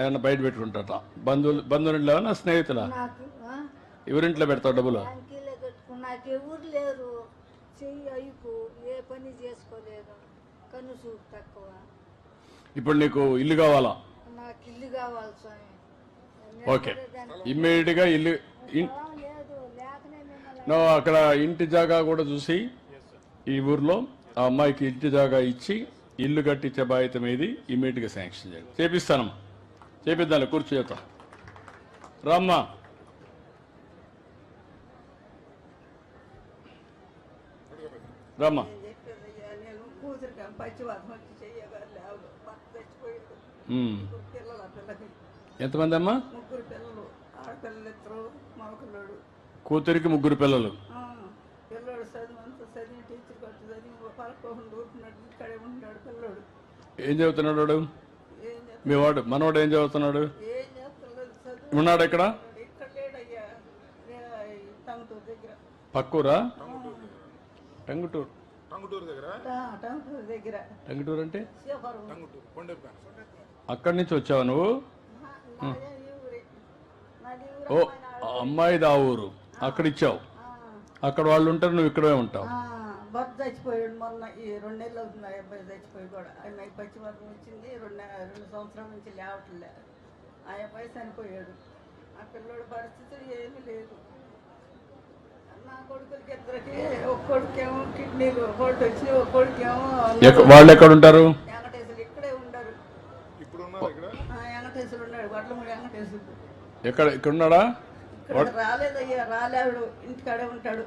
[SPEAKER 2] ఏమన్నా బయట పెట్టుకుంటారా? బంధువులు లేవనా? స్నేహితులా? ఎవరింట్లో పెడతావు డబ్బులు?
[SPEAKER 6] నాకెవరు లేరు, చెయ్యి అయిపు, ఏ పని చేసుకోలేదు, కన్ను చూపు తక్కువ.
[SPEAKER 2] ఇప్పుడు నీకు ఇల్లు కావాలా?
[SPEAKER 6] నాకు ఇల్లు కావాలి స్వామి.
[SPEAKER 2] ఓకే, ఇమ్మీడియట్ గా ఇల్లు. అక్కడ ఇంటి జాగా కూడా చూసి ఈ ఊర్లో ఆ అమ్మాయికి ఇంటి జాగా ఇచ్చి ఇల్లు కట్టించే బాధ్యత మీది. ఇమ్మీడియట్ గా శాంక్షన్ చేయాలి. చేపిస్తానమ్మా, చేపిద్దాం. కూర్చోతాం. రామ్మా. రామ్మా. ఎంతమంది అమ్మా? కూతురికి 3 పిల్లలు. ఏం చదువుతున్నాడు వాడు? మీ వాడు మనవాడు ఏం చదువుతున్నాడు? ఉన్నాడు ఇక్కడ పక్కూరా? టంగుటూరు. టంగుటూరు అంటే అక్కడి నుంచి వచ్చావా నువ్వు? ఓ, అమ్మాయిది ఆ ఊరు, అక్కడ ఇచ్చావు. అక్కడ వాళ్ళు ఉంటారు, నువ్వు ఇక్కడే ఉంటావు.
[SPEAKER 7] భర్త చచ్చిపోయాడు మొన్న. ఈ 2 నెలలు అవుతుంది ఆ అబ్బాయి చచ్చిపోయి కూడా. ఆయన పచ్చివర్గం వచ్చింది. 2 సంవత్సరాల నుంచి లేవట్లే. ఆ అబ్బాయి చనిపోయాడు. ఆ పిల్లోడి పరిస్థితి ఏమీ లేదు. నా కొడుకులకి ఇద్దరికి, ఒక కొడుకేమో కిడ్నీలు హోల్ట్ వచ్చి, ఒక కొడుకేమో
[SPEAKER 2] వాళ్ళు ఎక్కడ ఉంటారు?
[SPEAKER 7] వెంకటేశ్వరు ఇక్కడే ఉండరు. వెంకటేశ్వరు ఉన్నాడు, వడ్లమూడి వెంకటేశ్వరు.
[SPEAKER 2] ఇక్కడ ఉన్నాడా?
[SPEAKER 7] ఇక్కడ రాలేదయ్యా, రాలేడు, ఇంటికాడే ఉంటాడు.